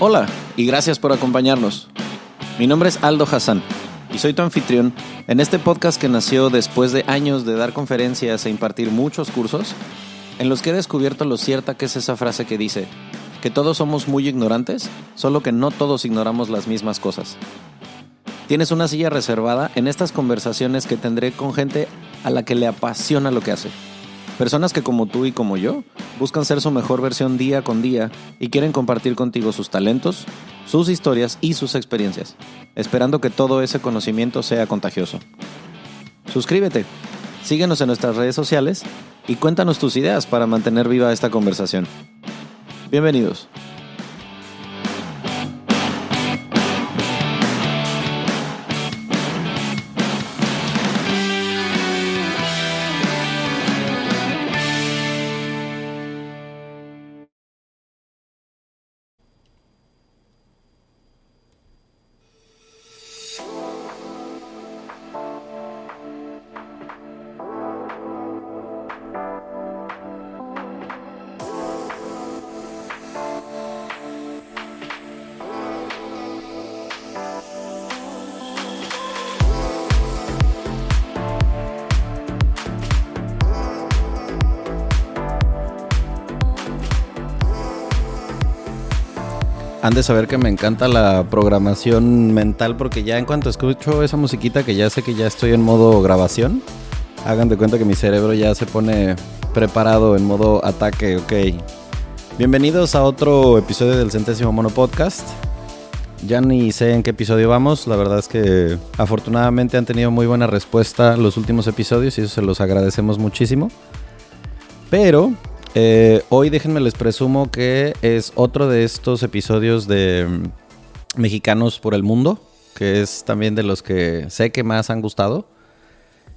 Hola y gracias por acompañarnos. Mi nombre es Aldo Hassan y soy tu anfitrión en este podcast que nació después de años de dar conferencias e impartir muchos cursos en los que he descubierto lo cierta que es esa frase que dice que todos somos muy ignorantes, solo que no todos ignoramos las mismas cosas. Tienes una silla reservada en estas conversaciones que tendré con gente a la que le apasiona lo que hace. Personas que como tú y como yo buscan ser su mejor versión día con día y quieren compartir contigo sus talentos, sus historias y sus experiencias, esperando que todo ese conocimiento sea contagioso. Suscríbete, síguenos en nuestras redes sociales y cuéntanos tus ideas para mantener viva esta conversación. Bienvenidos. Han de saber que me encanta la programación mental porque ya en cuanto escucho esa musiquita que ya sé que ya estoy en modo grabación, hagan de cuenta que mi cerebro ya se pone preparado en modo ataque, ok. Bienvenidos a otro episodio del Centésimo Mono Podcast. Ya ni sé en qué episodio vamos, la verdad es que afortunadamente han tenido muy buena respuesta los últimos episodios y eso se los agradecemos muchísimo. Pero hoy déjenme les presumo que es otro de estos episodios de Mexicanos por el Mundo, que es también de los que sé que más han gustado.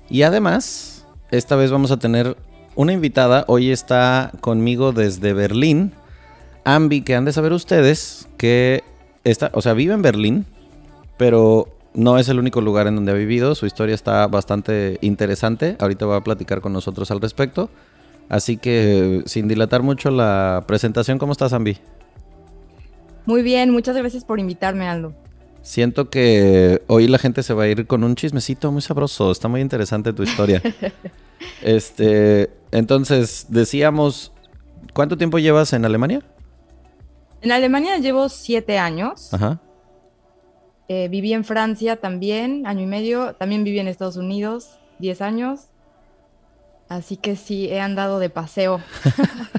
Y además, esta vez vamos a tener una invitada. Hoy está conmigo desde Berlín, Ambi, que han de saber ustedes que vive en Berlín, pero no es el único lugar en donde ha vivido. Su historia está bastante interesante. Ahorita va a platicar con nosotros al respecto. Así que, sin dilatar mucho la presentación, ¿cómo estás, Ambi? Muy bien, muchas gracias por invitarme, Aldo. Siento que hoy la gente se va a ir con un chismecito muy sabroso. Está muy interesante tu historia. Entonces, decíamos, ¿cuánto tiempo llevas en Alemania? En Alemania llevo 7 años. Ajá. Viví en Francia también, año y medio. También viví en Estados Unidos, 10 años. Así que sí, he andado de paseo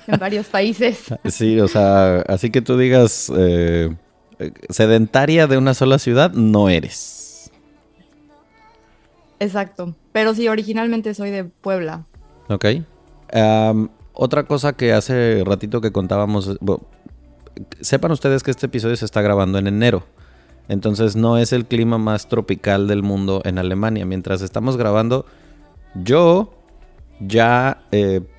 en varios países. Sí, o sea, así que tú digas, sedentaria de una sola ciudad, no eres. Exacto, pero sí, originalmente soy de Puebla. Ok. Otra cosa que hace ratito que contábamos, sepan ustedes que este episodio se está grabando en enero. Entonces no es el clima más tropical del mundo en Alemania. Mientras estamos grabando, yo ya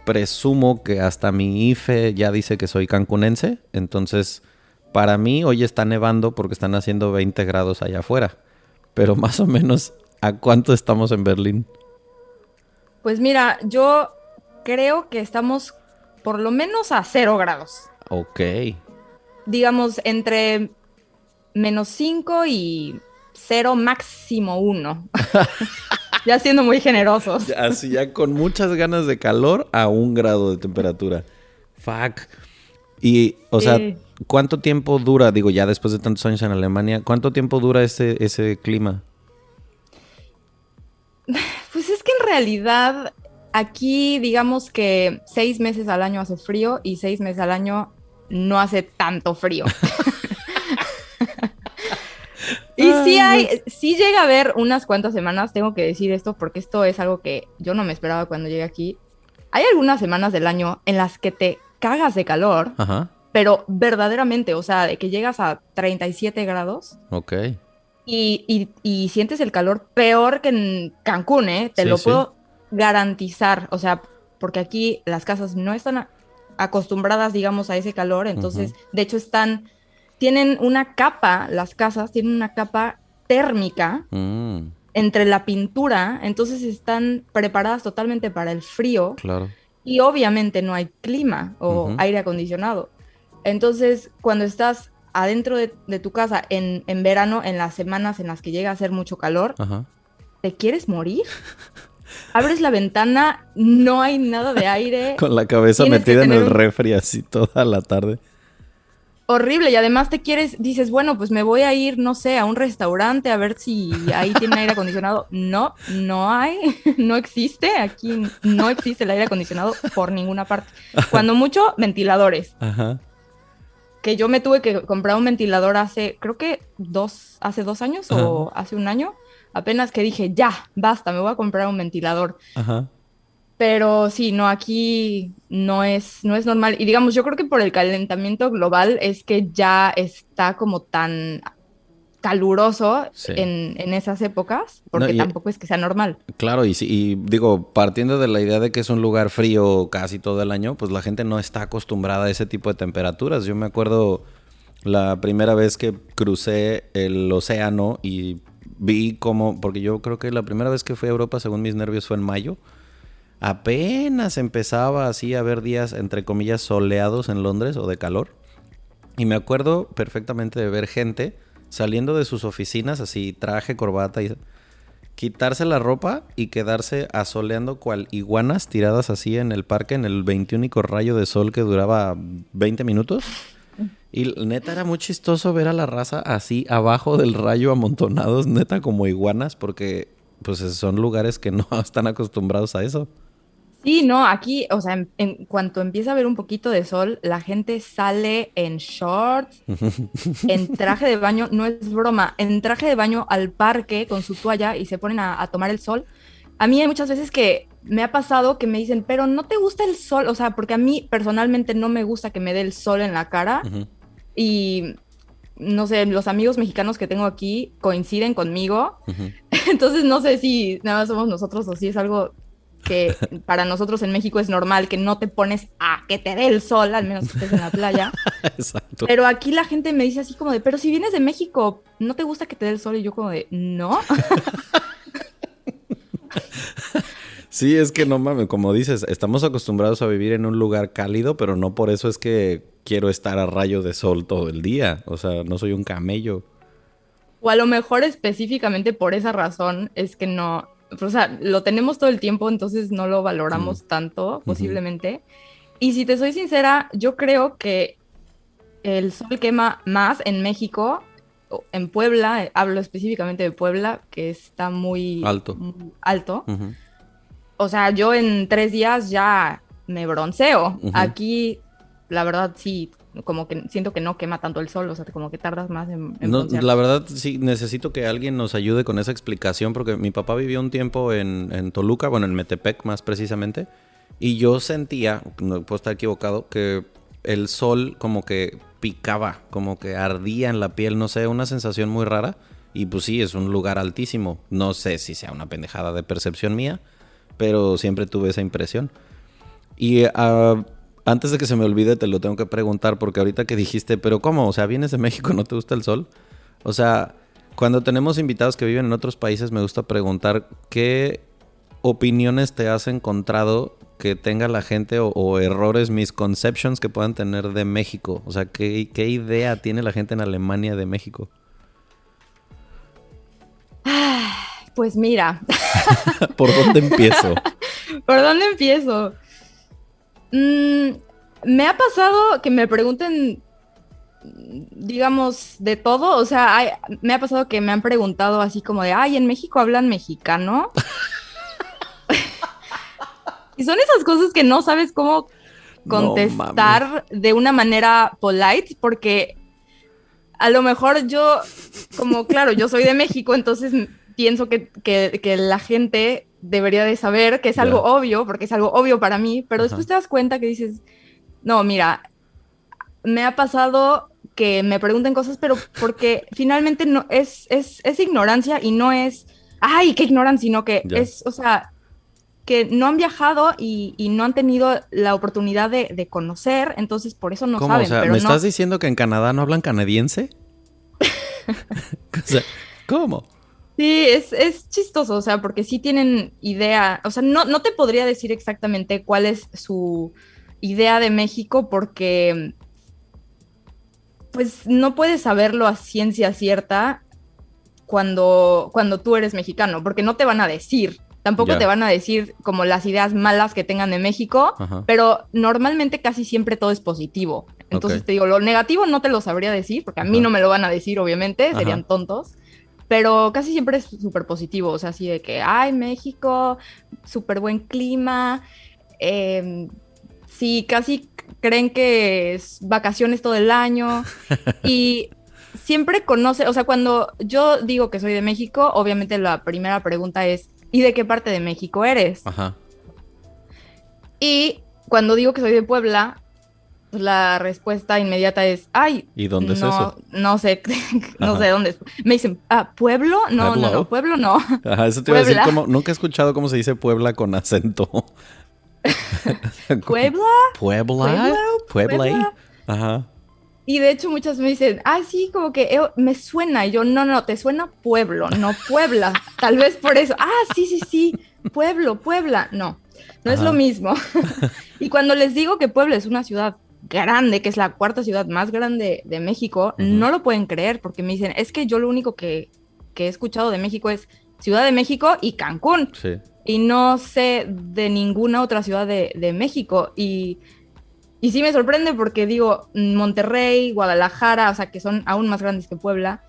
presumo que hasta mi IFE ya dice que soy cancunense. Entonces, para mí hoy está nevando porque están haciendo 20 grados allá afuera. Pero más o menos, ¿a cuánto estamos en Berlín? Pues mira, yo creo que estamos por lo menos a 0 grados. Ok. Digamos, entre -5 y 0, máximo 1. Ya siendo muy generosos. Así ya con muchas ganas de calor a 1 grado de temperatura. Fuck. Y, o sea, ¿cuánto tiempo dura? Digo, ya después de tantos años en Alemania, ¿cuánto tiempo dura ese clima? Pues es que en realidad aquí digamos que 6 meses al año hace frío y 6 meses al año no hace tanto frío. Y sí llega a haber unas cuantas semanas, tengo que decir esto porque esto es algo que yo no me esperaba cuando llegué aquí. Hay algunas semanas del año en las que te cagas de calor, Ajá. pero verdaderamente, o sea, de que llegas a 37 grados. Ok. Y sientes el calor peor que en Cancún, ¿eh? Te lo puedo garantizar, o sea, porque aquí las casas no están acostumbradas, digamos, a ese calor, entonces, de hecho, tienen una capa, las casas tienen una capa térmica entre la pintura, entonces están preparadas totalmente para el frío. Claro. Y obviamente no hay clima o aire acondicionado. Entonces, cuando estás adentro de tu casa en verano, en las semanas en las que llega a hacer mucho calor, Ajá. ¿te quieres morir? Abres la ventana, no hay nada de aire. Con la cabeza Tienes que metida en tener el refri así toda la tarde. horrible, y además dices, bueno, pues me voy a ir, no sé, a un restaurante a ver si ahí tiene aire acondicionado. No, no hay, no existe, aquí no existe el aire acondicionado por ninguna parte. Cuando mucho, ventiladores, Ajá. que yo me tuve que comprar un ventilador creo que hace 2 años Ajá. o hace un año, apenas que dije, ya, basta, me voy a comprar un ventilador. Ajá. Pero sí, no, aquí no es normal. Y digamos, yo creo que por el calentamiento global es que ya está como tan caluroso Sí. en esas épocas, No, porque tampoco es que sea normal. claro, y digo, partiendo de la idea de que es un lugar frío casi todo el año, pues la gente no está acostumbrada a ese tipo de temperaturas. Yo me acuerdo la primera vez que crucé el océano y vi cómo, porque yo creo que la primera vez que fui a Europa, según mis nervios, fue en mayo. Apenas empezaba así a haber días, entre comillas, soleados en Londres o de calor. Y me acuerdo perfectamente de ver gente saliendo de sus oficinas, así traje, corbata, y quitarse la ropa y quedarse asoleando cual iguanas tiradas así en el parque en el 21 rayo de sol que duraba 20 minutos. Y neta era muy chistoso ver a la raza así abajo del rayo amontonados, neta como iguanas, porque pues son lugares que no están acostumbrados a eso. Sí, no, aquí, o sea, en cuanto empieza a haber un poquito de sol, la gente sale en shorts, en traje de baño, no es broma, en traje de baño al parque con su toalla y se ponen a tomar el sol. A mí hay muchas veces que me ha pasado que me dicen, pero ¿no te gusta el sol? O sea, porque a mí personalmente no me gusta que me dé el sol en la cara Ujú. y no sé, los amigos mexicanos que tengo aquí coinciden conmigo. Ujú. Entonces no sé si nada más somos nosotros o si es algo que para nosotros en México es normal, que no te pones a que te dé el sol, al menos que estés en la playa. Exacto. Pero aquí la gente me dice así como de, pero si vienes de México, ¿no te gusta que te dé el sol? Y yo como de, no. Sí, es que no mames, como dices, estamos acostumbrados a vivir en un lugar cálido, pero no por eso es que quiero estar a rayo de sol todo el día. O sea, no soy un camello. O a lo mejor específicamente por esa razón es que no, o sea, lo tenemos todo el tiempo, entonces no lo Mm. valoramos tanto, Ujú. posiblemente. Y si te soy sincera, yo creo que el sol quema más en México, o en Puebla, hablo específicamente de Puebla, que está Alto. muy alto. Ujú. O sea, yo en 3 días ya me bronceo. Ujú. Aquí, la verdad, sí, como que siento que no quema tanto el sol, o sea, como que tardas más en No, la broncearte. verdad sí necesito que alguien nos ayude con esa explicación porque mi papá vivió un tiempo en Toluca, bueno, en Metepec más precisamente, y yo sentía, no puedo estar equivocado, que el sol como que picaba, como que ardía en la piel, no sé, una sensación muy rara. Y pues sí, es un lugar altísimo. No sé si sea una pendejada de percepción mía, pero siempre tuve esa impresión. Y antes de que se me olvide, te lo tengo que preguntar, porque ahorita que dijiste, pero ¿cómo? O sea, ¿vienes de México? ¿No te gusta el sol? O sea, cuando tenemos invitados que viven en otros países, me gusta preguntar qué opiniones te has encontrado que tenga la gente o errores, misconceptions que puedan tener de México. O sea, ¿qué idea tiene la gente en Alemania de México? Pues mira, ¿Por dónde empiezo? ¿por dónde empiezo? Mm, me ha pasado que me pregunten, digamos, de todo. O sea, me ha pasado que me han preguntado así como de, ay, ¿en México hablan mexicano? Y son esas cosas que no sabes cómo No mames. contestar de una manera polite, porque a lo mejor yo, como claro, yo soy de México, entonces pienso que la gente debería de saber que es algo Ya. obvio, porque es algo obvio para mí, pero Ajá. después te das cuenta que dices, no, mira, me ha pasado que me pregunten cosas, pero porque finalmente no es ignorancia y no es, ay, qué ignoran, sino que Ya. es, o sea, que no han viajado y no han tenido la oportunidad de conocer, entonces por eso no ¿Cómo? O saben, sea, ¿me pero estás no, diciendo que en Canadá no hablan canadiense? O sea, ¿cómo? sí, es chistoso, o sea, porque sí tienen idea, o sea, no te podría decir exactamente cuál es su idea de México, porque pues no puedes saberlo a ciencia cierta cuando tú eres mexicano, porque no te van a decir. Tampoco te van a decir como las ideas malas que tengan de México, pero normalmente casi siempre todo es positivo. Entonces te digo, lo negativo no te lo sabría decir, porque a mí no me lo van a decir, obviamente, serían tontos. Pero casi siempre es súper positivo, o sea, así de que, ay, México, súper buen clima, sí, casi creen que es vacaciones todo el año y siempre conoce, o sea, cuando yo digo que soy de México, obviamente la primera pregunta es, ¿y de qué parte de México eres? Y cuando digo que soy de Puebla, pues la respuesta inmediata es, ay, ¿y dónde es eso? No sé, no sé dónde es. Me dicen, ¿Pueblo? No, Pueblo no. Ajá, eso te iba a decir, como, nunca he escuchado cómo se dice Puebla con acento. Puebla. Ajá. Y de hecho muchas me dicen, sí, como que me suena. Y yo, no, te suena Pueblo, no Puebla. Tal vez por eso. Sí, Puebla. No es lo mismo. Y cuando les digo que Puebla es una ciudad grande, que es la cuarta ciudad más grande de México, no lo pueden creer porque me dicen, es que yo lo único que he escuchado de México es Ciudad de México y Cancún. Sí. Y no sé de ninguna otra ciudad de México. Y sí me sorprende porque digo Monterrey, Guadalajara, o sea, que son aún más grandes que Puebla,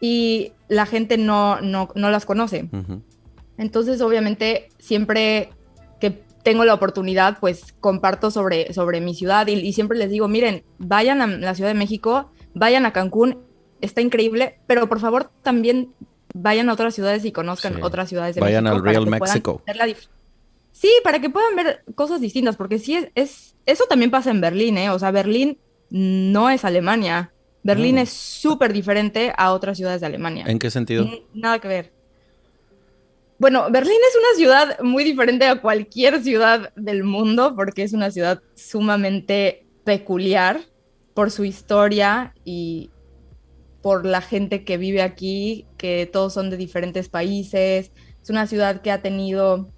y la gente no las conoce. Entonces, obviamente, siempre que tengo la oportunidad, pues comparto sobre mi ciudad y siempre les digo, miren, vayan a la Ciudad de México, vayan a Cancún, está increíble, pero por favor también vayan a otras ciudades y conozcan otras ciudades de México. Vayan al Real México. Sí, para que puedan ver cosas distintas, porque sí eso también pasa en Berlín, ¿eh? O sea, Berlín no es Alemania. Berlín es súper diferente a otras ciudades de Alemania. ¿En qué sentido? Nada que ver. Bueno, Berlín es una ciudad muy diferente a cualquier ciudad del mundo, porque es una ciudad sumamente peculiar por su historia y por la gente que vive aquí, que todos son de diferentes países. Es una ciudad que ha vivido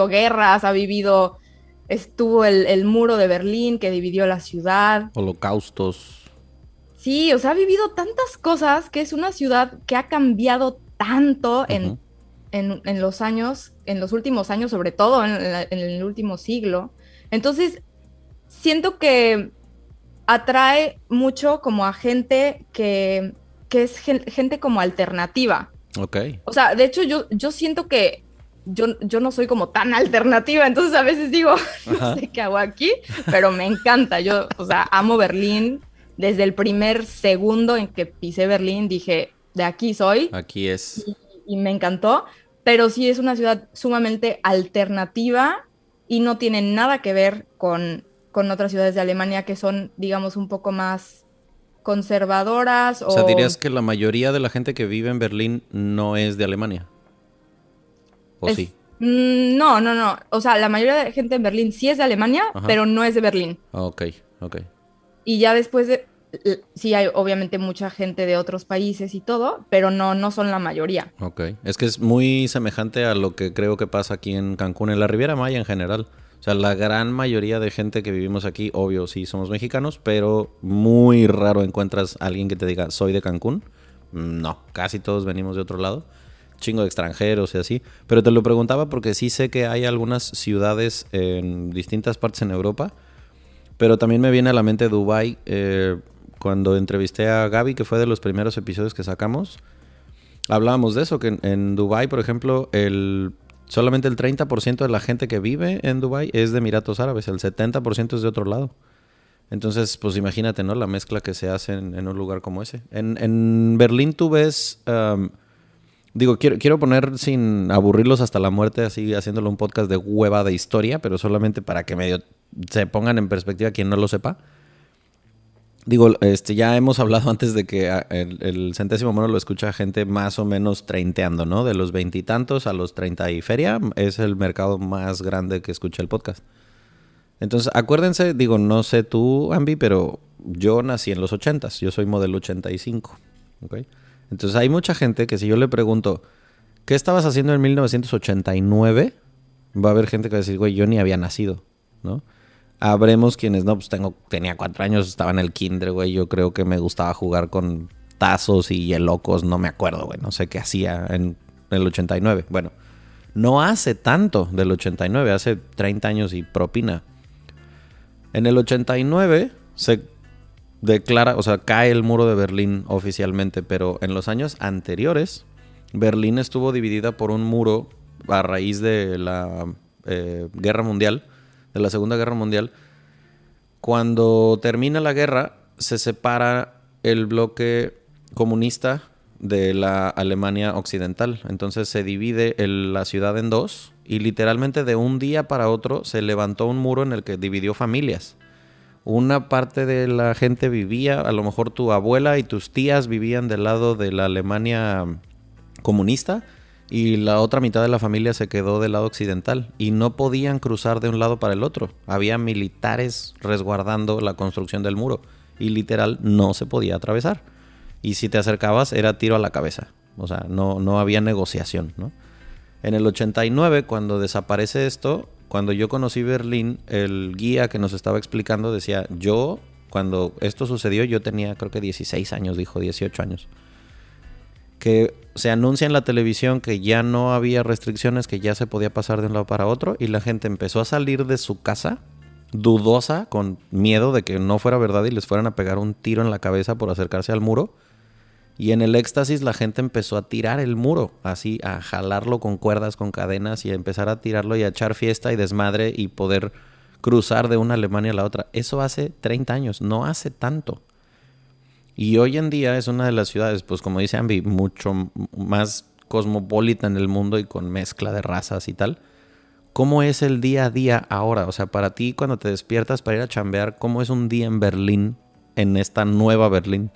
guerras, estuvo el muro de Berlín que dividió la ciudad. Holocaustos. Sí, o sea, ha vivido tantas cosas que es una ciudad que ha cambiado tanto en los años, en los últimos años, sobre todo en el último siglo. Entonces, siento que atrae mucho como a gente que es gente como alternativa. Ok. O sea, de hecho, yo siento que yo no soy como tan alternativa, entonces a veces digo, no sé qué hago aquí, pero me encanta. Yo, o sea, amo Berlín. Desde el primer segundo en que pisé Berlín dije, de aquí soy. Aquí es. Y me encantó, pero sí es una ciudad sumamente alternativa y no tiene nada que ver con otras ciudades de Alemania que son, digamos, un poco más conservadoras. O sea, ¿dirías que la mayoría de la gente que vive en Berlín no es de Alemania? ¿O sí? No. O sea, la mayoría de gente en Berlín sí es de Alemania, pero no es de Berlín. Ok. Y ya después sí hay obviamente mucha gente de otros países y todo, pero no son la mayoría. Ok. Es que es muy semejante a lo que creo que pasa aquí en Cancún, en la Riviera Maya en general. O sea, la gran mayoría de gente que vivimos aquí, obvio, sí somos mexicanos, pero muy raro encuentras a alguien que te diga, soy de Cancún. No, casi todos venimos de otro lado. Chingo de extranjeros y así. Pero te lo preguntaba porque sí sé que hay algunas ciudades en distintas partes en Europa. Pero también me viene a la mente Dubái. Cuando entrevisté a Gaby, que fue de los primeros episodios que sacamos, hablábamos de eso, que en Dubái, por ejemplo, solamente el 30% de la gente que vive en Dubái es de Emiratos Árabes, el 70% es de otro lado. Entonces, pues imagínate, ¿no? La mezcla que se hace en un lugar como ese. En Berlín tú ves... quiero poner sin aburrirlos hasta la muerte, así haciéndolo un podcast de hueva de historia, pero solamente para que medio se pongan en perspectiva quien no lo sepa. Ya hemos hablado antes de que el centésimo mono lo escucha gente más o menos treintañeando, ¿no? De los veintitantos a los 30 y feria es el mercado más grande que escucha el podcast. Entonces, acuérdense, no sé tú, Ambi, pero yo nací en los 80s, yo soy modelo 85, ¿ok? Entonces hay mucha gente que si yo le pregunto, ¿qué estabas haciendo en 1989? Va a haber gente que va a decir, güey, yo ni había nacido, ¿no? Habremos quienes no, pues tenía 4 años, estaba en el kinder, güey. Yo creo que me gustaba jugar con tazos y hielocos, no me acuerdo, güey. No sé qué hacía en el 89. Bueno, no hace tanto del 89, hace 30 años y propina. En el 89 se declara, o sea, cae el muro de Berlín oficialmente, pero en los años anteriores, Berlín estuvo dividida por un muro a raíz de la Guerra Mundial, de la Segunda Guerra Mundial. Cuando termina la guerra, se separa el bloque comunista de la Alemania occidental. Entonces se divide la ciudad en dos y literalmente de un día para otro se levantó un muro en el que dividió familias. Una parte de la gente vivía, a lo mejor tu abuela y tus tías vivían del lado de la Alemania comunista y la otra mitad de la familia se quedó del lado occidental y no podían cruzar de un lado para el otro. Había militares resguardando la construcción del muro y literal no se podía atravesar. Y si te acercabas era tiro a la cabeza. O sea, no había negociación, ¿no? En el 89, cuando desaparece esto, cuando yo conocí Berlín, el guía que nos estaba explicando decía, cuando esto sucedió, yo tenía creo que 16 años, dijo 18 años. Que se anuncia en la televisión que ya no había restricciones, que ya se podía pasar de un lado para otro y la gente empezó a salir de su casa dudosa, con miedo de que no fuera verdad y les fueran a pegar un tiro en la cabeza por acercarse al muro. Y en el éxtasis la gente empezó a tirar el muro, así a jalarlo con cuerdas, con cadenas y a empezar a tirarlo y a echar fiesta y desmadre y poder cruzar de una Alemania a la otra. Eso hace 30 años, no hace tanto. Y hoy en día es una de las ciudades, pues como dice Ambi, mucho más cosmopolita en el mundo y con mezcla de razas y tal. ¿Cómo es el día a día ahora? O sea, para ti cuando te despiertas para ir a chambear, ¿cómo es un día en Berlín, en esta nueva Berlín?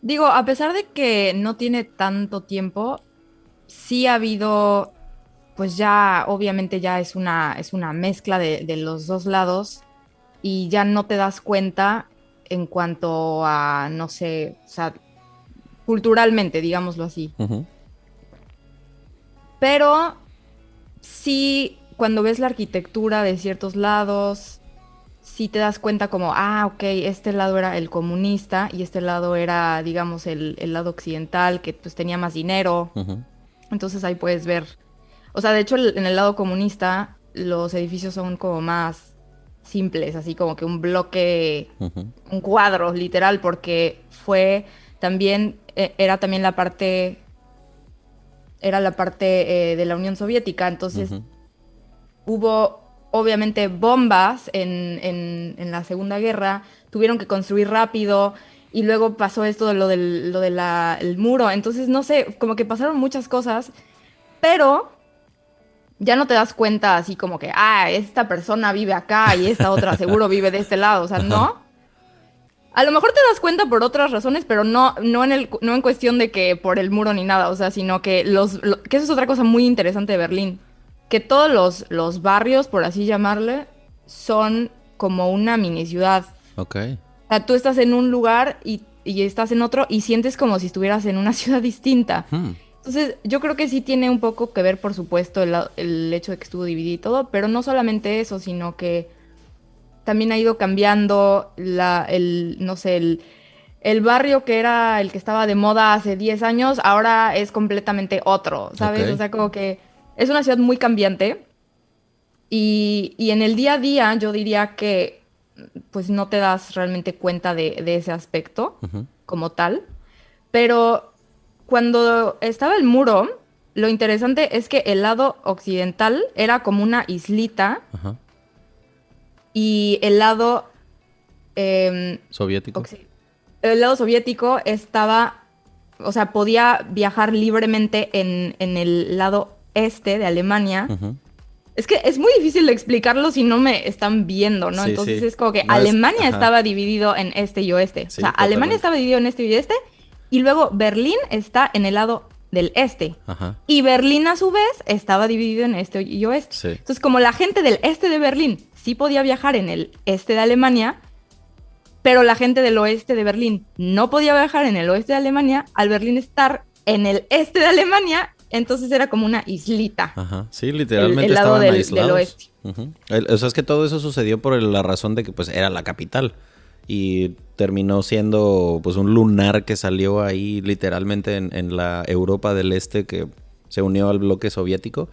Digo, a pesar de que no tiene tanto tiempo, sí ha habido, pues ya obviamente ya es una mezcla de los dos lados y ya no te das cuenta en cuanto a, no sé, o sea, culturalmente, digámoslo así. Uh-huh. Pero sí, cuando ves la arquitectura de ciertos lados, sí te das cuenta como, ok, este lado era el comunista y este lado era, digamos, el lado occidental, que pues tenía más dinero. Uh-huh. Entonces ahí puedes ver. O sea, de hecho, en el lado comunista, los edificios son como más simples, así como que un bloque, Uh-huh. un cuadro, literal, porque fue también, era la parte de la Unión Soviética, entonces Uh-huh. hubo obviamente bombas en la Segunda Guerra, tuvieron que construir rápido y luego pasó esto de lo del muro, entonces no sé, como que pasaron muchas cosas, pero ya no te das cuenta así como que, esta persona vive acá y esta otra seguro vive de este lado, o sea, ¿no? A lo mejor te das cuenta por otras razones, pero no en cuestión de que por el muro ni nada, o sea, sino que que eso es otra cosa muy interesante de Berlín, que todos los barrios, por así llamarle, son como una mini ciudad. Ok. O sea, tú estás en un lugar y estás en otro y sientes como si estuvieras en una ciudad distinta. Entonces, yo creo que sí tiene un poco que ver, por supuesto, el hecho de que estuvo dividido y todo, pero no solamente eso, sino que también ha ido cambiando no sé, el barrio que era el que estaba de moda hace 10 años, ahora es completamente otro, ¿sabes? Ok. O sea, como que es una ciudad muy cambiante y en el día a día yo diría que pues no te das realmente cuenta de ese aspecto Uh-huh. como tal, pero cuando estaba el muro, lo interesante es que el lado occidental era como una islita Ajá. y el lado Soviético. el lado soviético estaba, o sea, podía viajar libremente en el lado este de Alemania. Uh-huh. Es que es muy difícil de explicarlo si no me están viendo, ¿no? Sí, Entonces sí. es como que No Alemania ajá. estaba dividido en este y oeste. Sí, O sea, Alemania totalmente. estaba dividido en este y oeste, y luego Berlín está en el lado del este. Ajá. Y Berlín, a su vez, estaba dividido en este y oeste. Sí. Entonces, como la gente del este de Berlín sí podía viajar en el este de Alemania, pero la gente del oeste de Berlín no podía viajar en el oeste de Alemania, al Berlín estar en el este de Alemania, entonces era como una islita. Ajá, sí, literalmente el lado estaban del aislados. oeste. Uh-huh. O sea, es que todo eso sucedió por la razón de que pues era la capital y terminó siendo pues un lunar que salió ahí literalmente en la Europa del Este que se unió al bloque soviético.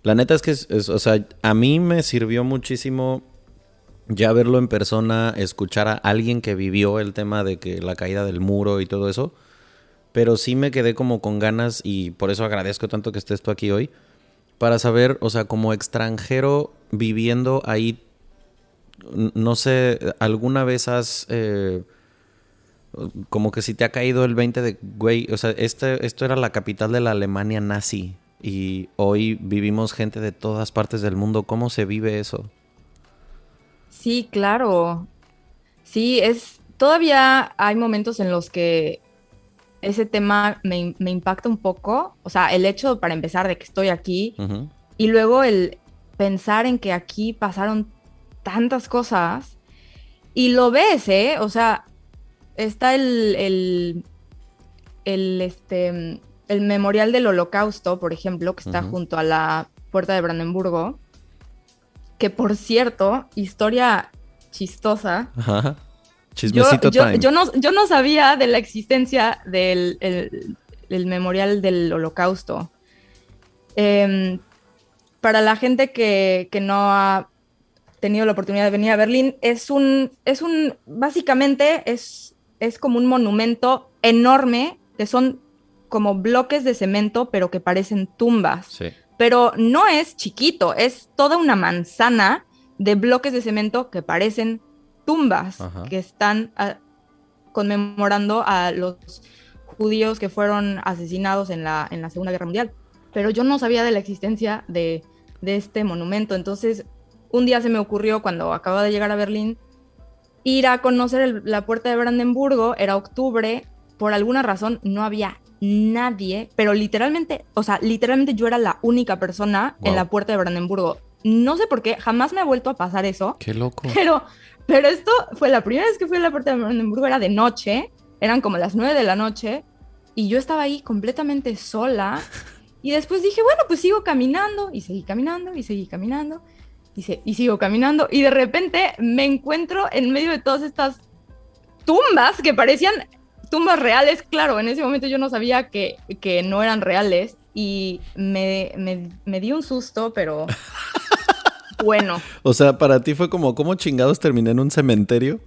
La neta es que, o sea, a mí me sirvió muchísimo ya verlo en persona, escuchar a alguien que vivió el tema de que la caída del muro y todo eso. Pero sí me quedé como con ganas y por eso agradezco tanto que estés tú aquí hoy. Para saber, o sea, como extranjero viviendo ahí, no sé, ¿alguna vez has como que si te ha caído el 20 de, güey, o sea, esto era la capital de la Alemania nazi y hoy vivimos gente de todas partes del mundo? ¿Cómo se vive eso? Sí, claro. Sí, todavía hay momentos en los que ese tema me impacta un poco. O sea, el hecho, para empezar, de que estoy aquí Uh-huh. y luego el pensar en que aquí pasaron tantas cosas y lo ves, ¿eh? O sea, está el memorial del Holocausto, por ejemplo, que está Uh-huh. junto a la Puerta de Brandenburgo, que por cierto, historia chistosa. Ajá. Yo, Chismecito yo, time. yo no sabía de la existencia el memorial del Holocausto. Eh, para la gente que no ha tenido la oportunidad de venir a Berlín, básicamente es como un monumento enorme, que son como bloques de cemento, pero que parecen tumbas. Sí. Pero no es chiquito, es toda una manzana de bloques de cemento que parecen tumbas, Ajá. que están conmemorando a los judíos que fueron asesinados en la Segunda Guerra Mundial. Pero yo no sabía de la existencia de este monumento. Entonces, un día se me ocurrió, cuando acababa de llegar a Berlín, ir a conocer la Puerta de Brandenburgo. Era octubre, por alguna razón no había nadie, pero literalmente, o sea, literalmente yo era la única persona en la Puerta de Brandenburgo. No sé por qué, jamás me ha vuelto a pasar eso. Qué loco. Pero esto fue la primera vez que fui a la Puerta de Brandenburgo, era de noche, eran como las 9 de la noche, y yo estaba ahí completamente sola. Y después dije, bueno, pues sigo caminando, y seguí caminando, y seguí caminando, y sigo caminando, y de repente me encuentro en medio de todas estas tumbas que parecían tumbas reales. Claro, en ese momento yo no sabía que no eran reales, y me di un susto, pero bueno. O sea, para ti fue como, ¿cómo chingados terminé en un cementerio?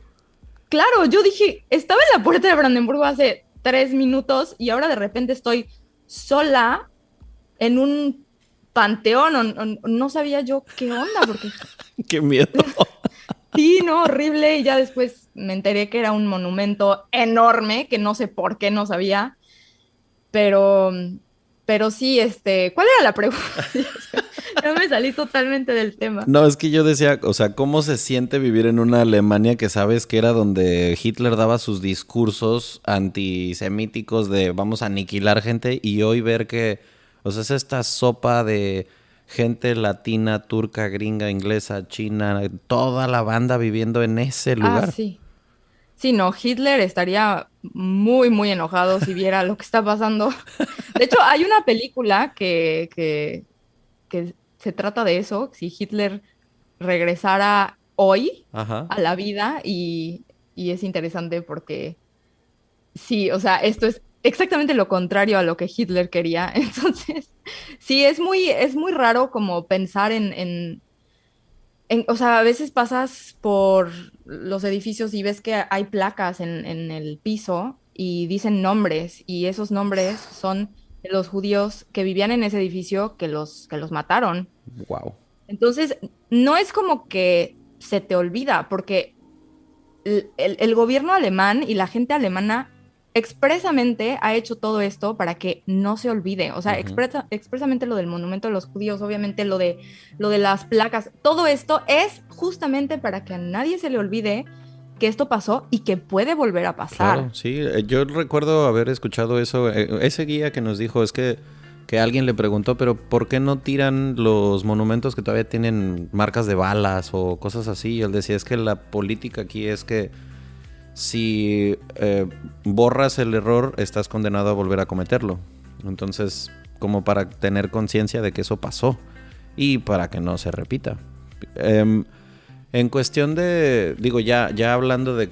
Claro, yo dije, estaba en la Puerta de Brandenburgo hace 3 minutos y ahora de repente estoy sola en un panteón. No sabía yo qué onda, porque ¡Qué miedo! sí, no, horrible. Y ya después me enteré que era un monumento enorme, que no sé por qué no sabía, pero, pero sí, ¿cuál era la pregunta? Ya me salí totalmente del tema. No, es que yo decía, o sea, ¿cómo se siente vivir en una Alemania que sabes que era donde Hitler daba sus discursos antisemíticos de vamos a aniquilar gente, y hoy ver que, o sea, es esta sopa de gente latina, turca, gringa, inglesa, china, toda la banda viviendo en ese lugar? Ah, sí. Sí, no, Hitler estaría muy, muy enojado si viera lo que está pasando. De hecho, hay una película que se trata de eso, si Hitler regresara hoy Ajá. a la vida, y es interesante porque sí, o sea, esto es exactamente lo contrario a lo que Hitler quería. Entonces, sí, es muy raro como pensar o sea, a veces pasas por los edificios y ves que hay placas en el piso y dicen nombres, y esos nombres son de los judíos que vivían en ese edificio, que los mataron. Wow. Entonces, no es como que se te olvida, porque el gobierno alemán y la gente alemana expresamente ha hecho todo esto para que no se olvide. O sea, Uh-huh. expresamente lo del monumento de los judíos, obviamente lo de las placas, todo esto es justamente para que a nadie se le olvide que esto pasó y que puede volver a pasar. Claro, sí. Yo recuerdo haber escuchado eso. Ese guía que nos dijo es que alguien le preguntó, pero ¿por qué no tiran los monumentos que todavía tienen marcas de balas o cosas así? Y él decía, es que la política aquí es que si borras el error, estás condenado a volver a cometerlo. Entonces, como para tener conciencia de que eso pasó y para que no se repita. En cuestión de, digo, ya hablando de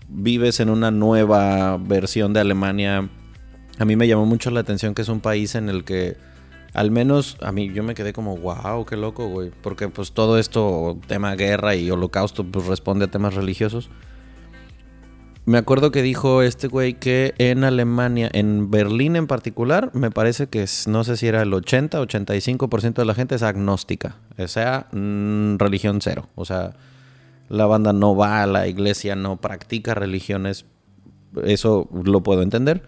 vives en una nueva versión de Alemania, a mí me llamó mucho la atención que es un país en el que, al menos a mí, yo me quedé como, wow, qué loco, güey. Porque pues todo esto, tema guerra y holocausto, pues responde a temas religiosos. Me acuerdo que dijo este güey que en Alemania, en Berlín en particular, me parece que no sé si era el 85% de la gente es agnóstica. O sea, religión cero. O sea, la banda no va a la iglesia, no practica religiones. Eso lo puedo entender.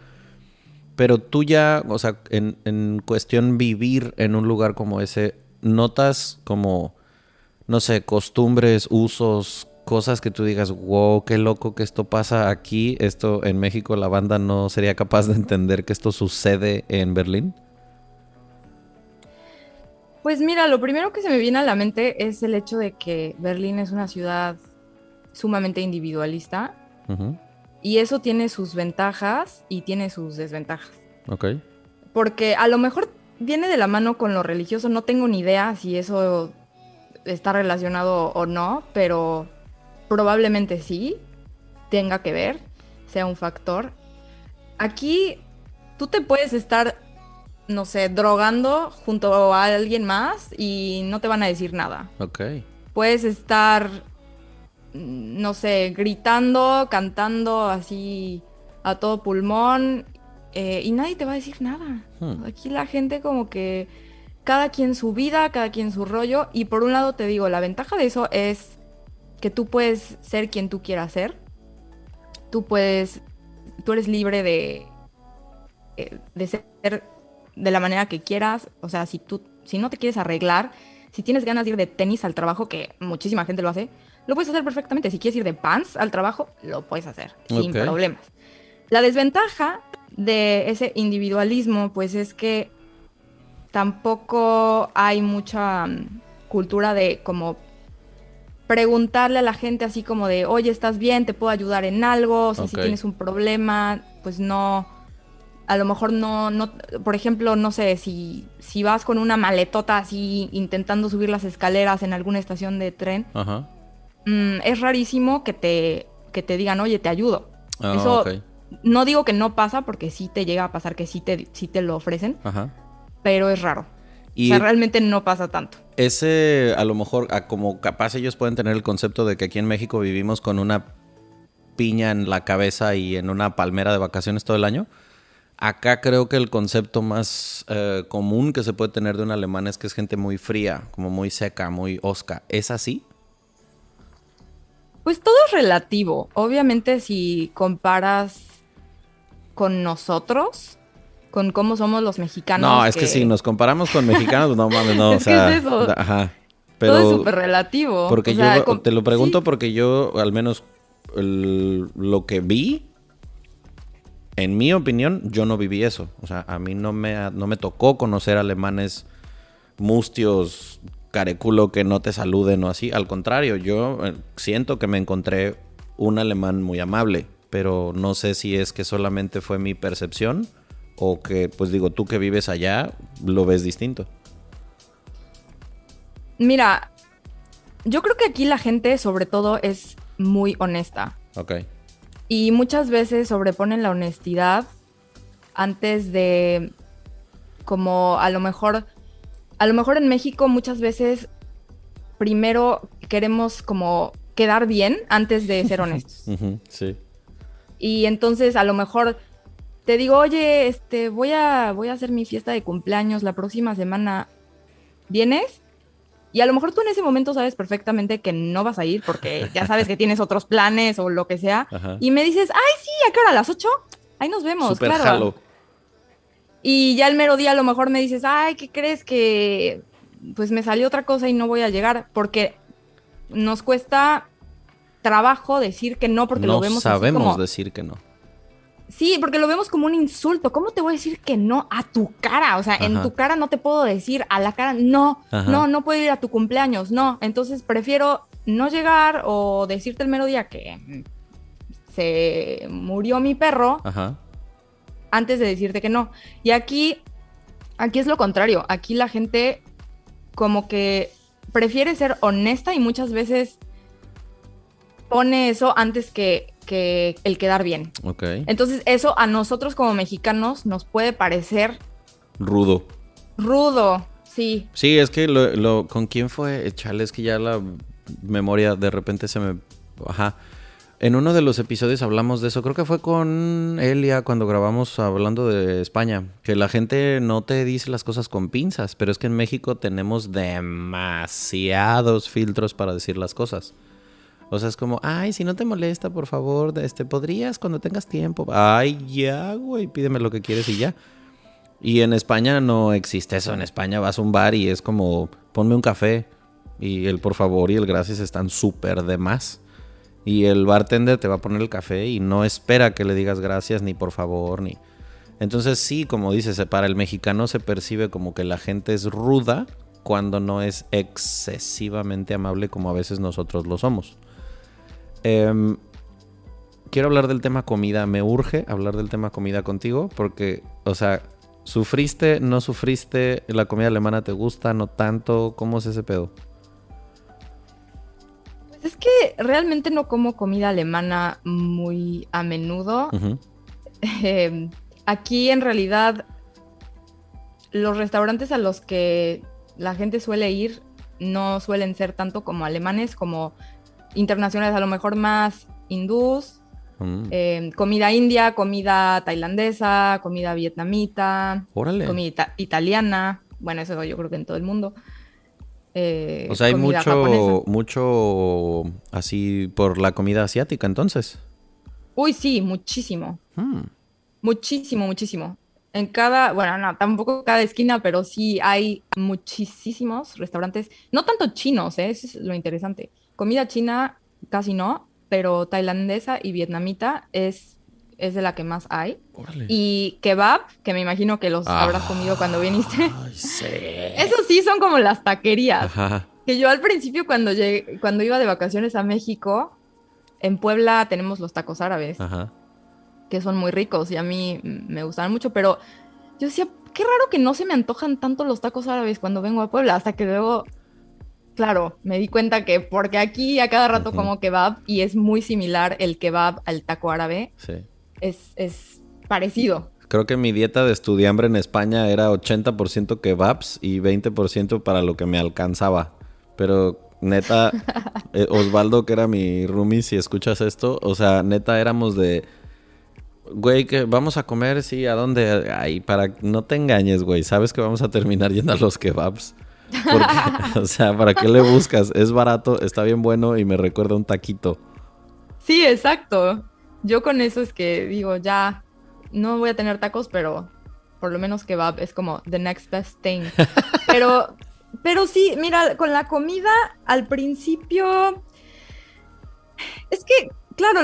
Pero tú ya, o sea, en cuestión vivir en un lugar como ese, ¿notas como, no sé, costumbres, usos, cosas que tú digas, wow, qué loco que esto pasa aquí? Esto en México la banda no sería capaz de entender que esto sucede en Berlín. Pues mira, lo primero que se me viene a la mente es el hecho de que Berlín es una ciudad sumamente individualista. Uh-huh. Y eso tiene sus ventajas y tiene sus desventajas. Ok. Porque a lo mejor viene de la mano con lo religioso, no tengo ni idea si eso está relacionado o no, pero probablemente sí, tenga que ver, sea un factor. Aquí tú te puedes estar, no sé, drogando junto a alguien más y no te van a decir nada. Ok. Puedes estar, no sé, gritando, cantando así a todo pulmón y nadie te va a decir nada. Aquí la gente como que cada quien su vida, cada quien su rollo. Y por un lado te digo, la ventaja de eso es que tú puedes ser quien tú quieras ser. Tú eres libre de ser de la manera que quieras. O sea, si no te quieres arreglar, si tienes ganas de ir de tenis al trabajo, que muchísima gente lo hace, lo puedes hacer perfectamente. Si quieres ir de pants al trabajo, lo puedes hacer sin problemas. La desventaja de ese individualismo, pues es que tampoco hay mucha cultura de como preguntarle a la gente así como de, oye, ¿estás bien? ¿Te puedo ayudar en algo? O sea, si tienes un problema, pues no, a lo mejor no, por ejemplo, no sé, si vas con una maletota así intentando subir las escaleras en alguna estación de tren, Ajá. Es rarísimo que te digan, oye, te ayudo. Eso okay. No digo que no pasa, porque sí te llega a pasar que sí te lo ofrecen, Ajá. pero es raro. O sea, realmente no pasa tanto. Ese, a lo mejor, como capaz ellos pueden tener el concepto de que aquí en México vivimos con una piña en la cabeza y en una palmera de vacaciones todo el año. Acá creo que el concepto más común que se puede tener de un alemán es que es gente muy fría, como muy seca, muy hosca. ¿Es así? Pues todo es relativo. Obviamente, si comparas con nosotros, con cómo somos los mexicanos. No, es que si nos comparamos con mexicanos, no mames, no. Es o sea, que es eso. Ajá. Pero todo es súper relativo. Porque o sea, te lo pregunto sí. Porque yo, al menos lo que vi, en mi opinión, yo no viví eso. O sea, a mí no me tocó conocer alemanes mustios, careculo, que no te saluden o así. Al contrario, yo siento que me encontré un alemán muy amable, pero no sé si es que solamente fue mi percepción o que, pues digo, tú que vives allá, lo ves distinto. Mira, yo creo que aquí la gente, sobre todo, es muy honesta. Ok. Y muchas veces sobreponen la honestidad antes de, como a lo mejor en México muchas veces primero queremos como quedar bien antes de ser honestos. Sí. Y entonces a lo mejor te digo, oye, voy a hacer mi fiesta de cumpleaños la próxima semana, ¿vienes? Y a lo mejor tú en ese momento sabes perfectamente que no vas a ir porque ya sabes que tienes otros planes o lo que sea. Ajá. Y me dices, ay, sí, ¿a qué hora? ¿A las 8? Ahí nos vemos, Súper claro. jalo. Y ya el mero día a lo mejor me dices, ay, ¿qué crees? Que pues me salió otra cosa y no voy a llegar. Porque nos cuesta trabajo decir que no, porque lo vemos así como... No sabemos decir que no. Sí, porque lo vemos como un insulto. ¿Cómo te voy a decir que no a tu cara? O sea, en tu cara no te puedo decir, a la cara no, no puedo ir a tu cumpleaños, no. Entonces prefiero no llegar o decirte el mero día que se murió mi perro antes de decirte que no. Y aquí Aquí es lo contrario. Aquí la gente como que prefiere ser honesta y muchas veces pone eso antes que el quedar bien. Ok. Entonces eso a nosotros como mexicanos nos puede parecer Rudo. rudo, sí. Sí, es que ¿con quién fue? Chale, es que ya la memoria de repente se me... Ajá. En uno de los episodios hablamos de eso. Creo que fue con Elia cuando grabamos hablando de España. Que la gente no te dice las cosas con pinzas. Pero es que en México tenemos demasiados filtros para decir las cosas. O sea, es como, ay, si no te molesta, por favor, ¿podrías cuando tengas tiempo? Ay, ya, güey, pídeme lo que quieres y ya. Y en España no existe eso. En España vas a un bar y es como, ponme un café. Y el por favor y el gracias están súper de más. Y el bartender te va a poner el café y no espera que le digas gracias ni por favor ni... Entonces sí, como dices, para el mexicano se percibe como que la gente es ruda cuando no es excesivamente amable como a veces nosotros lo somos. Quiero hablar del tema comida. Me urge hablar del tema comida contigo porque, o sea, ¿sufriste, no sufriste? ¿La comida alemana te gusta, no tanto? ¿Cómo es ese pedo? Pues es que realmente no como comida alemana muy a menudo. Uh-huh. Aquí en realidad los restaurantes a los que la gente suele ir no suelen ser tanto como alemanes, como internacionales, a lo mejor más hindús, comida india, comida tailandesa, comida vietnamita, Órale. comida italiana, bueno, eso yo creo que en todo el mundo. O sea, hay japonesa. mucho así por la comida asiática, entonces. Uy, sí, muchísimo. Muchísimo, muchísimo. En cada, bueno, no, tampoco cada esquina, pero sí hay muchísimos restaurantes, no tanto chinos, eso es lo interesante. Comida china casi no, pero tailandesa y vietnamita es de la que más hay. Órale. Y kebab, que me imagino que los habrás comido cuando viniste. Ay, sí. Esos sí son como las taquerías. Ajá. Que yo al principio cuando iba de vacaciones a México, en Puebla tenemos los tacos árabes. Ajá. Que son muy ricos y a mí me gustan mucho, pero yo decía, qué raro que no se me antojan tanto los tacos árabes cuando vengo a Puebla, hasta que luego, claro, me di cuenta que porque aquí a cada rato como kebab y es muy similar el kebab al taco árabe, Sí. es parecido. Creo que mi dieta de estudiambre en España era 80% kebabs y 20% para lo que me alcanzaba. Pero neta, Osvaldo, que era mi roomie, si escuchas esto, o sea, neta éramos de... Güey, que vamos a comer, sí, ¿a dónde? Ay, no te engañes, güey, sabes que vamos a terminar yendo a los kebabs. Porque, o sea, ¿para qué le buscas? Es barato, está bien bueno y me recuerda un taquito. Sí, exacto. Yo con eso es que digo, ya no voy a tener tacos, pero por lo menos kebab es como the next best thing. Pero sí, mira, con la comida al principio es que, claro,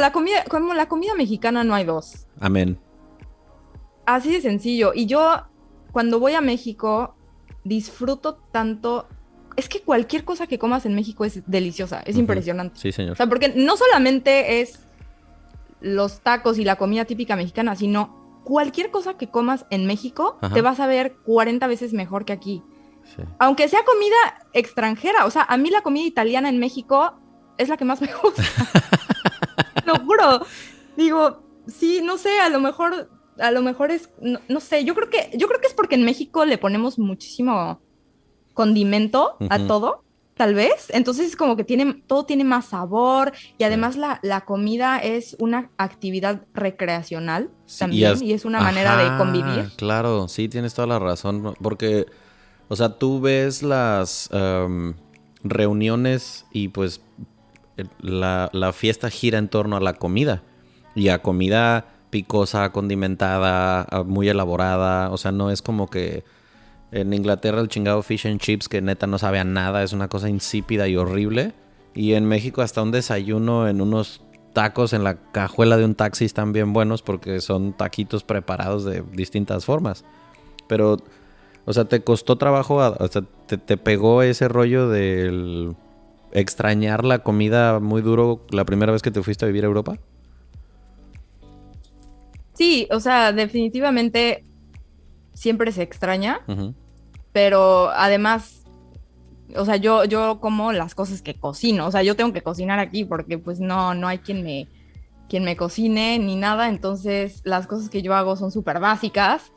como la comida mexicana no hay dos. Amén. Así de sencillo. Y yo, cuando voy a México, disfruto tanto. Es que cualquier cosa que comas en México es deliciosa, es impresionante. Sí, señor. O sea, porque no solamente es los tacos y la comida típica mexicana, sino cualquier cosa que comas en México te vas a ver 40 veces mejor que aquí. Sí. Aunque sea comida extranjera. O sea, a mí la comida italiana en México es la que más me gusta. Lo juro. Digo, sí, no sé, a lo mejor es, no sé, yo creo que es porque en México le ponemos muchísimo condimento a todo, tal vez. Entonces como que todo tiene más sabor y además la comida es una actividad recreacional también y es una manera de convivir. Claro, sí, tienes toda la razón, porque, o sea, tú ves las reuniones y pues la fiesta gira en torno a la comida y a comida picosa, condimentada, muy elaborada. O sea, no es como que en Inglaterra el chingado fish and chips que neta no sabe a nada, es una cosa insípida y horrible. Y en México hasta un desayuno en unos tacos en la cajuela de un taxi están bien buenos porque son taquitos preparados de distintas formas. Pero, o sea, ¿te costó trabajo? O sea, ¿te pegó ese rollo del extrañar la comida muy duro la primera vez que te fuiste a vivir a Europa? Sí, o sea, definitivamente siempre se extraña, Uh-huh. pero además, o sea, yo como las cosas que cocino, o sea, yo tengo que cocinar aquí porque pues no hay quien me cocine ni nada, entonces las cosas que yo hago son súper básicas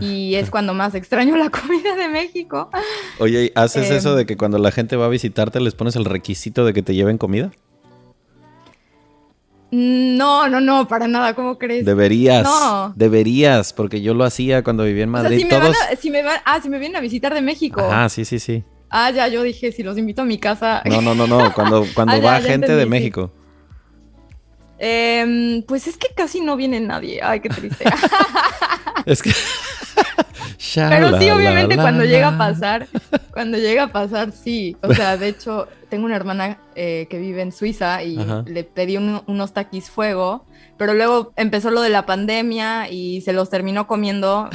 y es cuando más extraño la comida de México. Oye, ¿haces eso de que cuando la gente va a visitarte les pones el requisito de que te lleven comida? No, para nada, ¿cómo crees? No. Deberías, porque yo lo hacía cuando vivía en O sea, Madrid. Todos... si me vienen a visitar de México. Ajá, sí. Ah, ya, yo dije, si los invito a mi casa. No, cuando Ah, va ya gente entendí, de sí. México. Pues es que casi no viene nadie. Ay, qué triste. Es que... Pero sí, obviamente Sha-la-la-la. cuando llega a pasar, sí. O sea, de hecho, tengo una hermana que vive en Suiza y Ajá. le pedí unos taquis fuego, pero luego empezó lo de la pandemia y se los terminó comiendo.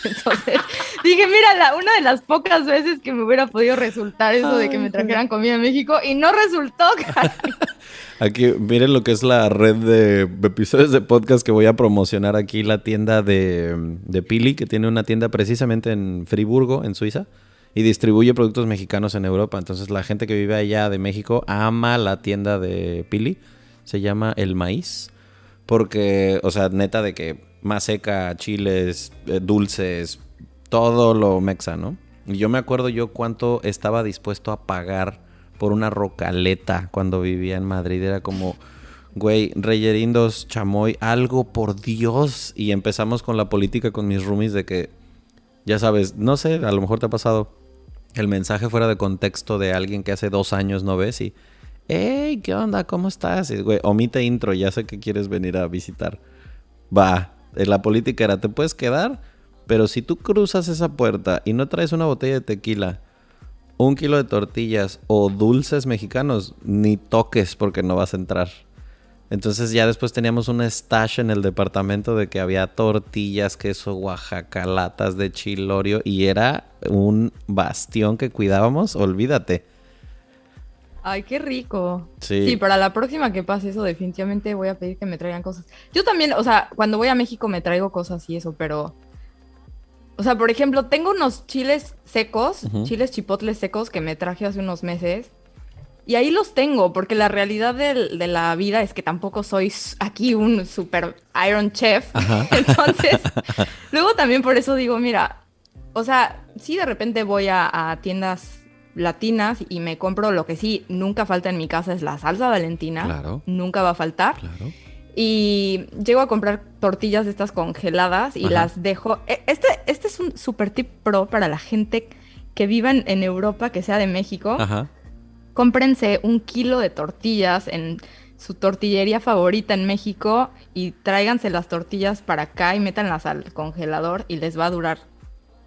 Entonces dije, mira, una de las pocas veces que me hubiera podido resultar eso de que me trajeran comida a México y no resultó, caray. Aquí, miren lo que es la red de episodios de podcast que voy a promocionar aquí, la tienda de Pili, que tiene una tienda precisamente en Friburgo, en Suiza, y distribuye productos mexicanos en Europa. Entonces la gente que vive allá de México ama la tienda de Pili. Se llama El Maíz, porque, o sea, neta de que maseca, chiles, dulces, todo lo mexa, ¿no? Y yo me acuerdo yo cuánto estaba dispuesto a pagar por una rocaleta cuando vivía en Madrid. Era como, güey, reyerindos, chamoy, algo por Dios. Y empezamos con la política con mis roomies de que, ya sabes, no sé, a lo mejor te ha pasado el mensaje fuera de contexto de alguien que hace 2 años no ves y, hey, ¿qué onda? ¿Cómo estás? Y, güey, omite intro, ya sé que quieres venir a visitar. Va, la política era, te puedes quedar, pero si tú cruzas esa puerta y no traes una botella de tequila, 1 kilo de tortillas o dulces mexicanos, ni toques porque no vas a entrar. Entonces ya después teníamos un stash en el departamento de que había tortillas, queso Oaxaca, latas de chilorio y era un bastión que cuidábamos, olvídate. Ay, qué rico. Sí. Sí, para la próxima que pase eso, definitivamente voy a pedir que me traigan cosas. Yo también, o sea, cuando voy a México me traigo cosas y eso, pero... O sea, por ejemplo, tengo unos chiles secos, chiles chipotles secos que me traje hace unos meses. Y ahí los tengo, porque la realidad de la vida es que tampoco soy aquí un super Iron Chef. Entonces, luego también por eso digo, mira, o sea, sí de repente voy a tiendas latinas y me compro lo que sí nunca falta en mi casa es la salsa Valentina. Claro. Nunca va a faltar. Claro. Y llego a comprar tortillas de estas congeladas y las dejo. Este es un super tip pro para la gente que viva en Europa, que sea de México. Ajá. Cómprense 1 kilo de tortillas en su tortillería favorita en México y tráiganse las tortillas para acá y métanlas al congelador y les va a durar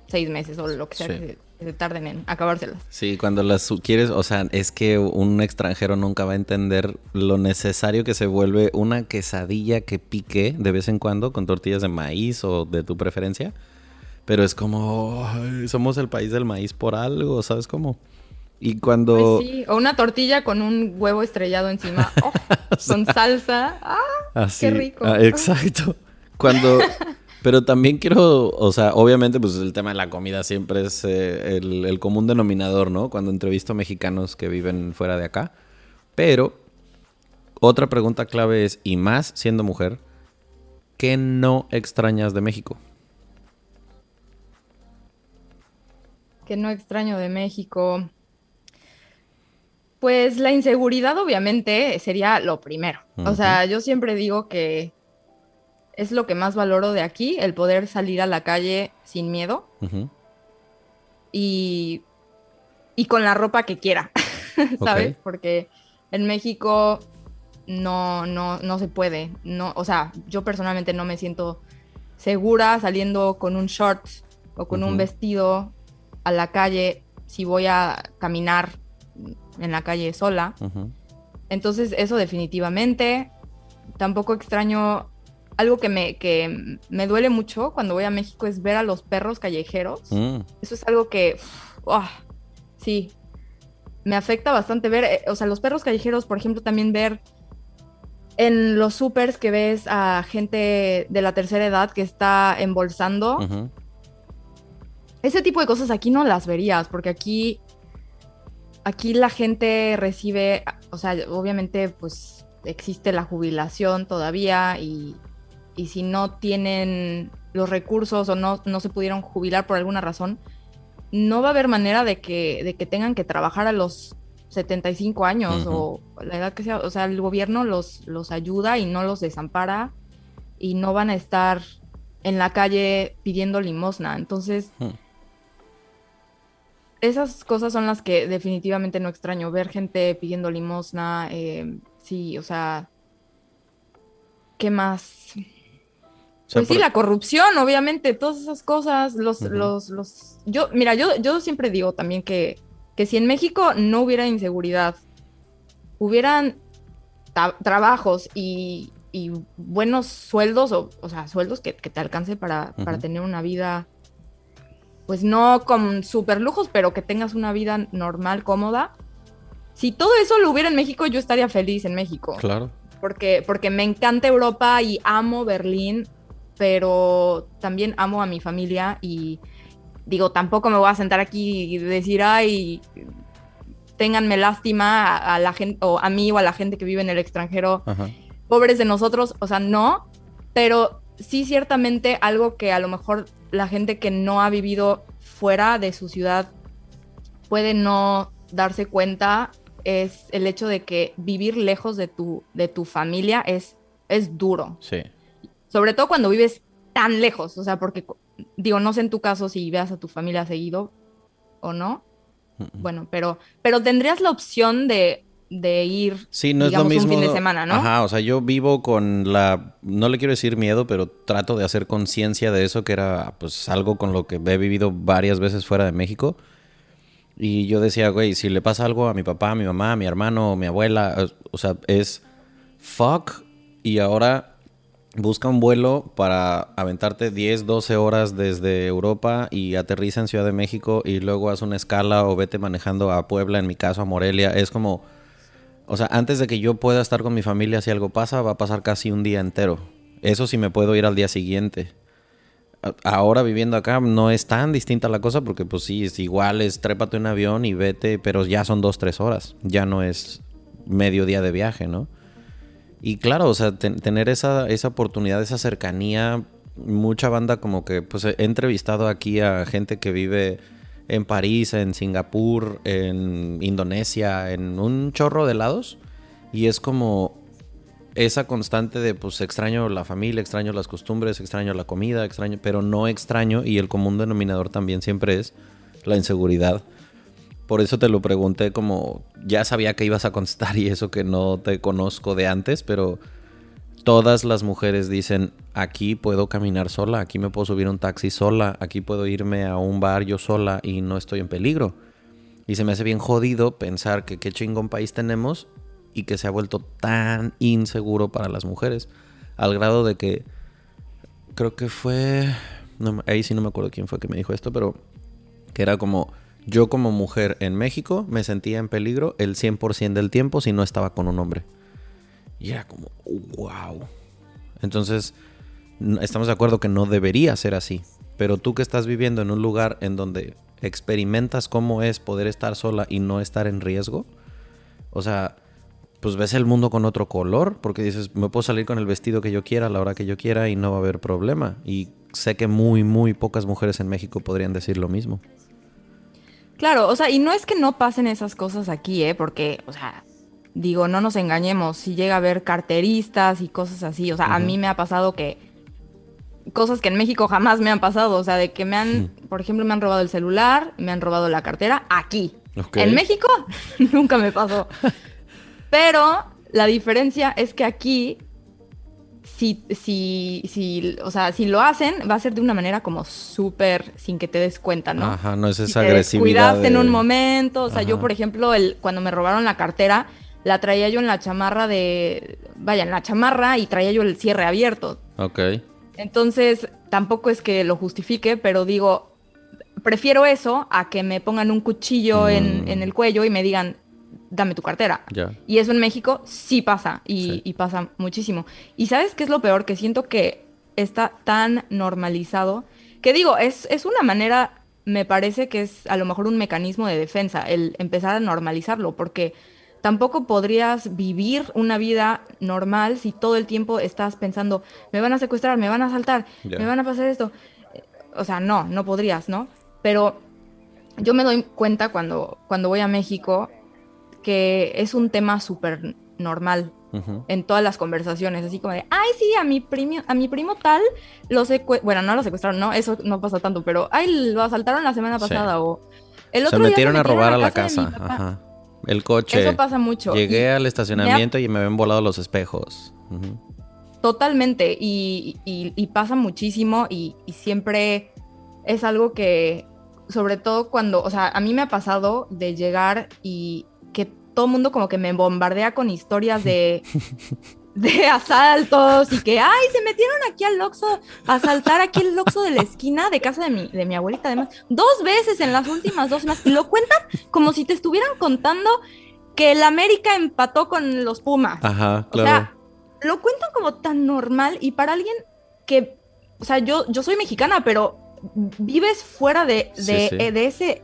6 meses o lo que sea que se tarden en acabárselas. Sí, cuando las quieres, o sea, es que un extranjero nunca va a entender lo necesario que se vuelve una quesadilla que pique de vez en cuando con tortillas de maíz o de tu preferencia. Pero es como, ay, somos el país del maíz por algo, ¿sabes cómo? Y cuando... Pues sí, o una tortilla con un huevo estrellado encima, oh, con salsa, así, qué rico. Exacto. Cuando... Pero también quiero, o sea, obviamente pues el tema de la comida siempre es el común denominador, ¿no? Cuando entrevisto a mexicanos que viven fuera de acá. Pero otra pregunta clave es, y más siendo mujer, ¿qué no extrañas de México? Que no extraño de México. Pues la inseguridad obviamente sería lo primero. O sea, yo siempre digo que es lo que más valoro de aquí, el poder salir a la calle sin miedo y con la ropa que quiera, ¿sabes? Okay. Porque en México no se puede. No, o sea, yo personalmente no me siento segura saliendo con un short o con un vestido a la calle si voy a caminar en la calle sola. Entonces, eso definitivamente. Tampoco extraño... Algo que me duele mucho cuando voy a México es ver a los perros callejeros. Eso es algo que... sí, me afecta bastante ver... o sea, los perros callejeros, por ejemplo, también ver en los supers que ves a gente de la tercera edad que está embolsando. ese tipo de cosas aquí no las verías, porque aquí la gente recibe, o sea, obviamente pues existe la jubilación todavía y si no tienen los recursos o no se pudieron jubilar por alguna razón, no va a haber manera de que tengan que trabajar a los 75 años o la edad que sea. O sea, el gobierno los ayuda y no los desampara y no van a estar en la calle pidiendo limosna. Entonces, esas cosas son las que definitivamente no extraño. Ver gente pidiendo limosna, sí, o sea, ¿qué más? O sea, Pues sí, la corrupción, obviamente, todas esas cosas, yo siempre digo también que si en México no hubiera inseguridad, hubieran trabajos y buenos sueldos, o sea, sueldos que te alcance para tener una vida, pues no con super lujos, pero que tengas una vida normal, cómoda. Si todo eso lo hubiera en México, yo estaría feliz en México. Claro. Porque me encanta Europa y amo Berlín, pero también amo a mi familia y digo, tampoco me voy a sentar aquí y decir, ay, ténganme lástima a la gente, o a mí o a la gente que vive en el extranjero, pobres de nosotros, o sea, no, pero sí ciertamente algo que a lo mejor la gente que no ha vivido fuera de su ciudad puede no darse cuenta es el hecho de que vivir lejos de tu familia es duro. Sí. Sobre todo cuando vives tan lejos, o sea, porque, digo, no sé en tu caso si veas a tu familia seguido o no. Bueno, pero tendrías la opción de ir, sí, no digamos, es lo mismo, un fin de semana, ¿no? Ajá, o sea, yo vivo con no le quiero decir miedo, pero trato de hacer conciencia de eso, que era pues algo con lo que he vivido varias veces fuera de México. Y yo decía, güey, si le pasa algo a mi papá, a mi mamá, a mi hermano, a mi abuela, o sea, es fuck. Y ahora busca un vuelo para aventarte 10, 12 horas desde Europa y aterriza en Ciudad de México y luego haz una escala o vete manejando a Puebla, en mi caso a Morelia. Es como, o sea, antes de que yo pueda estar con mi familia, si algo pasa, va a pasar casi un día entero. Eso sí me puedo ir al día siguiente. Ahora viviendo acá no es tan distinta la cosa porque pues sí, es igual, es trépate en un avión y vete, pero ya son 2, 3 horas. Ya no es medio día de viaje, ¿no? Y claro, o sea, tener esa oportunidad, esa cercanía, mucha banda como que, pues he entrevistado aquí a gente que vive en París, en Singapur, en Indonesia, en un chorro de lados. Y es como esa constante de, pues extraño la familia, extraño las costumbres, extraño la comida, pero no extraño, y el común denominador también siempre es la inseguridad. Por eso te lo pregunté, como ya sabía que ibas a contestar y eso que no te conozco de antes, pero todas las mujeres dicen, aquí puedo caminar sola, aquí me puedo subir a un taxi sola, aquí puedo irme a un bar yo sola y no estoy en peligro. Y se me hace bien jodido pensar que qué chingón país tenemos y que se ha vuelto tan inseguro para las mujeres, al grado de que creo que fue, no, ahí sí no me acuerdo quién fue que me dijo esto, pero que era como, yo como mujer en México me sentía en peligro el 100% del tiempo si no estaba con un hombre. Y era como, wow. Entonces, estamos de acuerdo que no debería ser así. Pero tú que estás viviendo en un lugar en donde experimentas cómo es poder estar sola y no estar en riesgo, o sea, pues ves el mundo con otro color, porque dices, me puedo salir con el vestido que yo quiera a la hora que yo quiera y no va a haber problema. Y sé que muy, muy pocas mujeres en México podrían decir lo mismo. Claro, o sea, y no es que no pasen esas cosas aquí, porque, o sea, digo, no nos engañemos, si llega a haber carteristas y cosas así, o sea, a mí me ha pasado que cosas que en México jamás me han pasado, o sea, de que por ejemplo, me han robado el celular, me han robado la cartera, aquí. Okay. En México nunca me pasó. Pero la diferencia es que aquí, o sea, si lo hacen, va a ser de una manera como súper sin que te des cuenta, ¿no? Ajá, no es esa si agresividad. Cuidaste en un momento, o sea, Ajá. yo, por ejemplo, cuando me robaron la cartera, la traía yo en la chamarra en la chamarra y traía yo el cierre abierto. Ok. Entonces, tampoco es que lo justifique, pero digo, prefiero eso a que me pongan un cuchillo en el cuello y me digan, dame tu cartera. Ya. Y eso en México sí pasa, Sí. y pasa muchísimo. Y ¿sabes qué es lo peor? Que siento que está tan normalizado, que digo, es una manera me parece que es a lo mejor un mecanismo de defensa, el empezar a normalizarlo, porque tampoco podrías vivir una vida normal si todo el tiempo estás pensando, me van a secuestrar, me van a asaltar, me Ya. van a pasar esto. O sea, no podrías, ¿no? Pero yo me doy cuenta cuando voy a México que es un tema súper normal Ujú. en todas las conversaciones, así como de, ay, sí, a mi primo tal, bueno, no lo secuestraron, no, eso no pasa tanto, pero, ay, lo asaltaron la semana Sí. pasada, o el Se otro día se metieron a metieron robar a a la casa de mi casa. papá. Ajá. El Eso coche. pasa mucho, Llegué al me ha estacionamiento y me habían volado los espejos. Ujú. totalmente, y pasa muchísimo, y siempre es algo que, sobre todo cuando, o sea, a mí me ha pasado de llegar y que todo el mundo como que me bombardea con historias de asaltos y que, ay, se metieron aquí al Oxxo a asaltar aquí el Oxxo de la esquina de casa de mi abuelita, además, 2 veces en las últimas 2 semanas. Y lo cuentan como si te estuvieran contando que el América empató con los Pumas. Ajá, O claro. sea, lo cuentan como tan normal y para alguien que, o sea, yo soy mexicana, pero vives fuera Sí, sí. de ese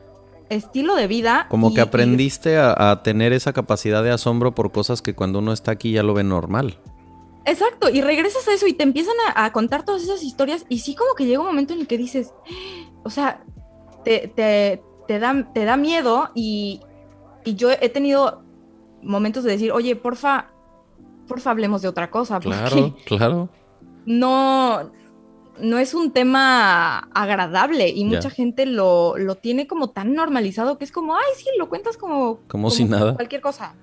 estilo de vida Como que y aprendiste a tener esa capacidad de asombro por cosas que cuando uno está aquí ya lo ve normal. exacto, y regresas a eso y te empiezan a contar todas esas historias y sí como que llega un momento en el que dices, o sea, te da miedo y yo he tenido momentos de decir, oye, porfa, hablemos de otra cosa, porque Claro, claro. no, no es un tema agradable y mucha Ya. gente lo tiene como tan normalizado que es como, ay, sí, lo cuentas Como si como nada. cualquier cosa.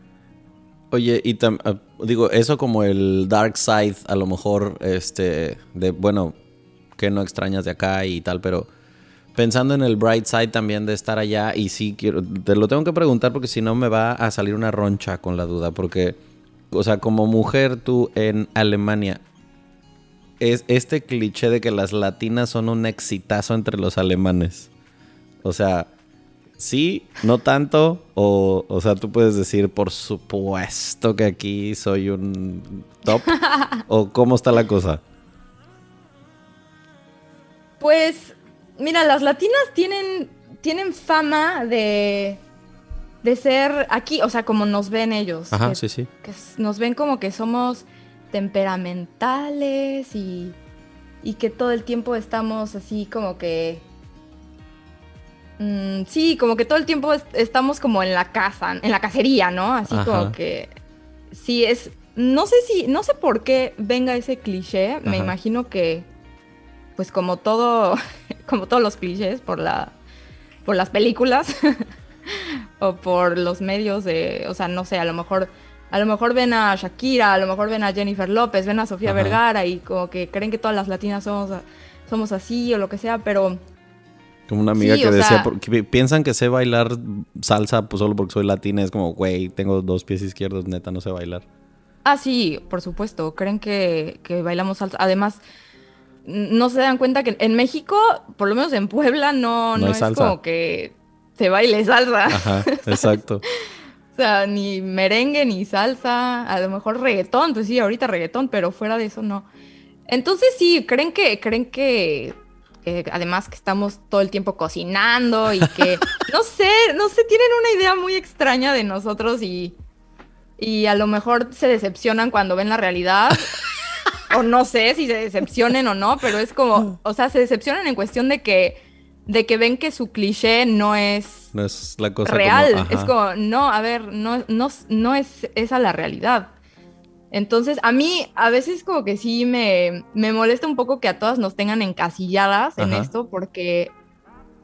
Oye, y digo, eso como el dark side, a lo mejor, de, bueno, que no extrañas de acá y tal, pero pensando en el bright side también de estar allá, y sí quiero, te lo tengo que preguntar porque si no me va a salir una roncha con la duda, porque, o sea, como mujer tú en Alemania, es este cliché de que las latinas son un exitazo entre los alemanes. O sea, sí, no tanto, o sea, tú puedes decir, por supuesto que aquí soy un top, o cómo está la cosa. Pues, mira, las latinas tienen fama de ser aquí, o sea, como nos ven ellos, Ajá, sí, sí. nos ven como que somos temperamentales y que todo el tiempo estamos así como que, sí, como que todo el tiempo estamos como en la casa, en la cacería, ¿no? Así como Ajá, que, sí, no sé por qué venga ese cliché, me ajá. imagino que, pues como todo, como todos los clichés por las películas. O por los medios de, o sea, no sé, a lo mejor ven a Shakira, a lo mejor ven a Jennifer López, ven a Sofía Ajá. Vergara y como que creen que todas las latinas somos así o lo que sea, pero Como una amiga sí, que o decía, sea, porque piensan que sé bailar salsa pues solo porque soy latina. Es como, güey, tengo dos pies izquierdos, neta, no sé bailar. sí, por supuesto, creen que bailamos salsa. Además, no se dan cuenta que en México, por lo menos en Puebla, No hay no es salsa. como que se baile salsa. Ajá, exacto. O sea, ni merengue, ni salsa, a lo mejor reggaetón, pues sí, ahorita reggaetón, pero fuera de eso no. Entonces sí, que además que estamos todo el tiempo cocinando y que, no sé, tienen una idea muy extraña de nosotros y a lo mejor se decepcionan cuando ven la realidad, o no sé si se decepcionen o no, pero es como, o sea, se decepcionan en cuestión de que ven que su cliché no es No es la cosa como, real. Es ajá. como, no, a ver, no es esa la realidad. Entonces, a mí a veces como que sí me molesta un poco que a todas nos tengan encasilladas en Ajá, esto porque,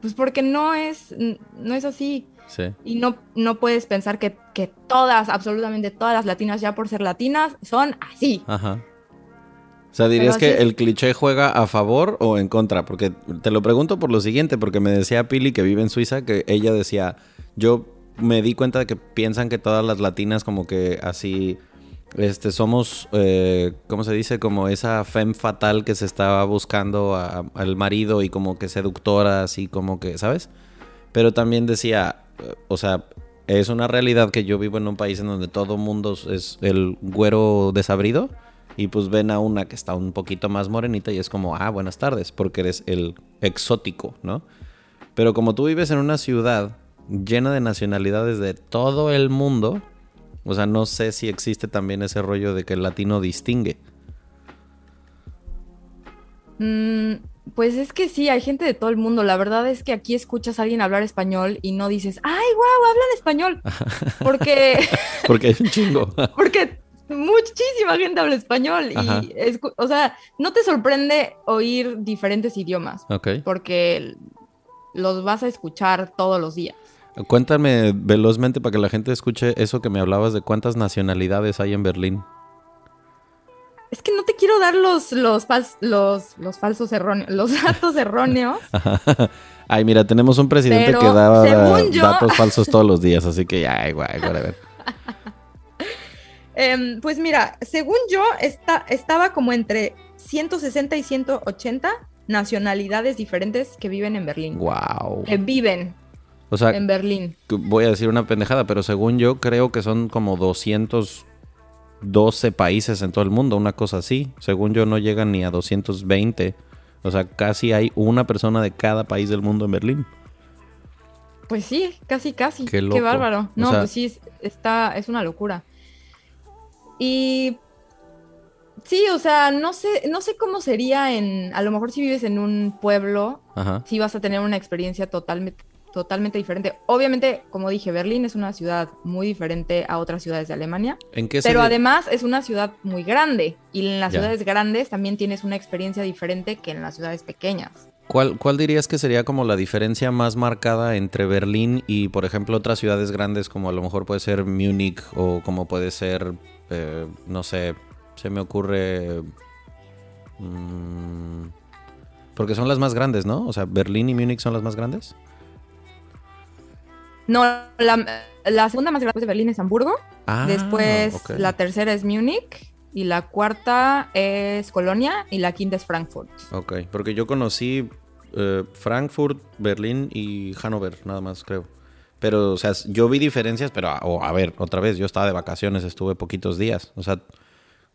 pues porque no es así. sí. Y no puedes pensar que todas, absolutamente todas las latinas, ya por ser latinas, son así. Ajá. O sea, Pero ¿dirías así que es. el cliché juega a favor o en contra? Porque te lo pregunto por lo siguiente, porque me decía Pili que vive en Suiza, que ella decía, yo me di cuenta de que piensan que todas las latinas como que así, somos, ¿cómo se dice? Como esa femme fatal que se estaba buscando al marido y como que seductora, así como que, ¿sabes? Pero también decía, o sea, es una realidad que yo vivo en un país en donde todo mundo es el güero desabrido y pues ven a una que está un poquito más morenita y es como, ah, buenas tardes, porque eres el exótico, ¿no? Pero como tú vives en una ciudad llena de nacionalidades de todo el mundo, o sea, no sé si existe también ese rollo de que el latino distingue. Pues es que sí, hay gente de todo el mundo. La verdad es que aquí escuchas a alguien hablar español y no dices, ¡ay, guau, hablan español! Porque, Porque hay un chingo. porque muchísima gente habla español Ajá. y, o sea, no te sorprende oír diferentes idiomas, Ok. porque los vas a escuchar todos los días. Cuéntame velozmente para que la gente escuche eso que me hablabas de cuántas nacionalidades hay en Berlín. Es que no te quiero dar los falsos erróneos, los datos erróneos, Ay, mira, tenemos un presidente pero que da según yo, datos falsos todos los días, así que ay, guay, whatever. pues mira, según yo, estaba como entre 160 y 180 nacionalidades diferentes que viven en Berlín. Wow. Que viven O sea, en Berlín. voy a decir una pendejada, pero según yo creo que son como 212 países en todo el mundo, una cosa así. Según yo no llegan ni a 220. O sea, casi hay una persona de cada país del mundo en Berlín. Pues sí, casi, casi. Qué loco. Qué bárbaro. No, O sea, pues sí, es una locura. Y sí, o sea, no sé cómo sería a lo mejor si vives en un pueblo, ajá. sí vas a tener una experiencia totalmente diferente. Obviamente, como dije, Berlín es una ciudad muy diferente a otras ciudades de Alemania, ¿En qué pero además es una ciudad muy grande y en las Ya. ciudades grandes también tienes una experiencia diferente que en las ciudades pequeñas. ¿Cuál dirías que sería como la diferencia más marcada entre Berlín y, por ejemplo, otras ciudades grandes como a lo mejor puede ser Múnich o como puede ser, no sé, se me ocurre... porque son las más grandes, ¿no? O sea, Berlín y Múnich son las más grandes. No, la segunda más grande de Berlín es Hamburgo, después ok. la tercera es Múnich y la cuarta es Colonia y la quinta es Frankfurt. Ok, porque yo conocí Frankfurt, Berlín y Hannover, nada más creo. Pero, o sea, yo vi diferencias, pero a ver, otra vez, yo estaba de vacaciones, estuve poquitos días. O sea,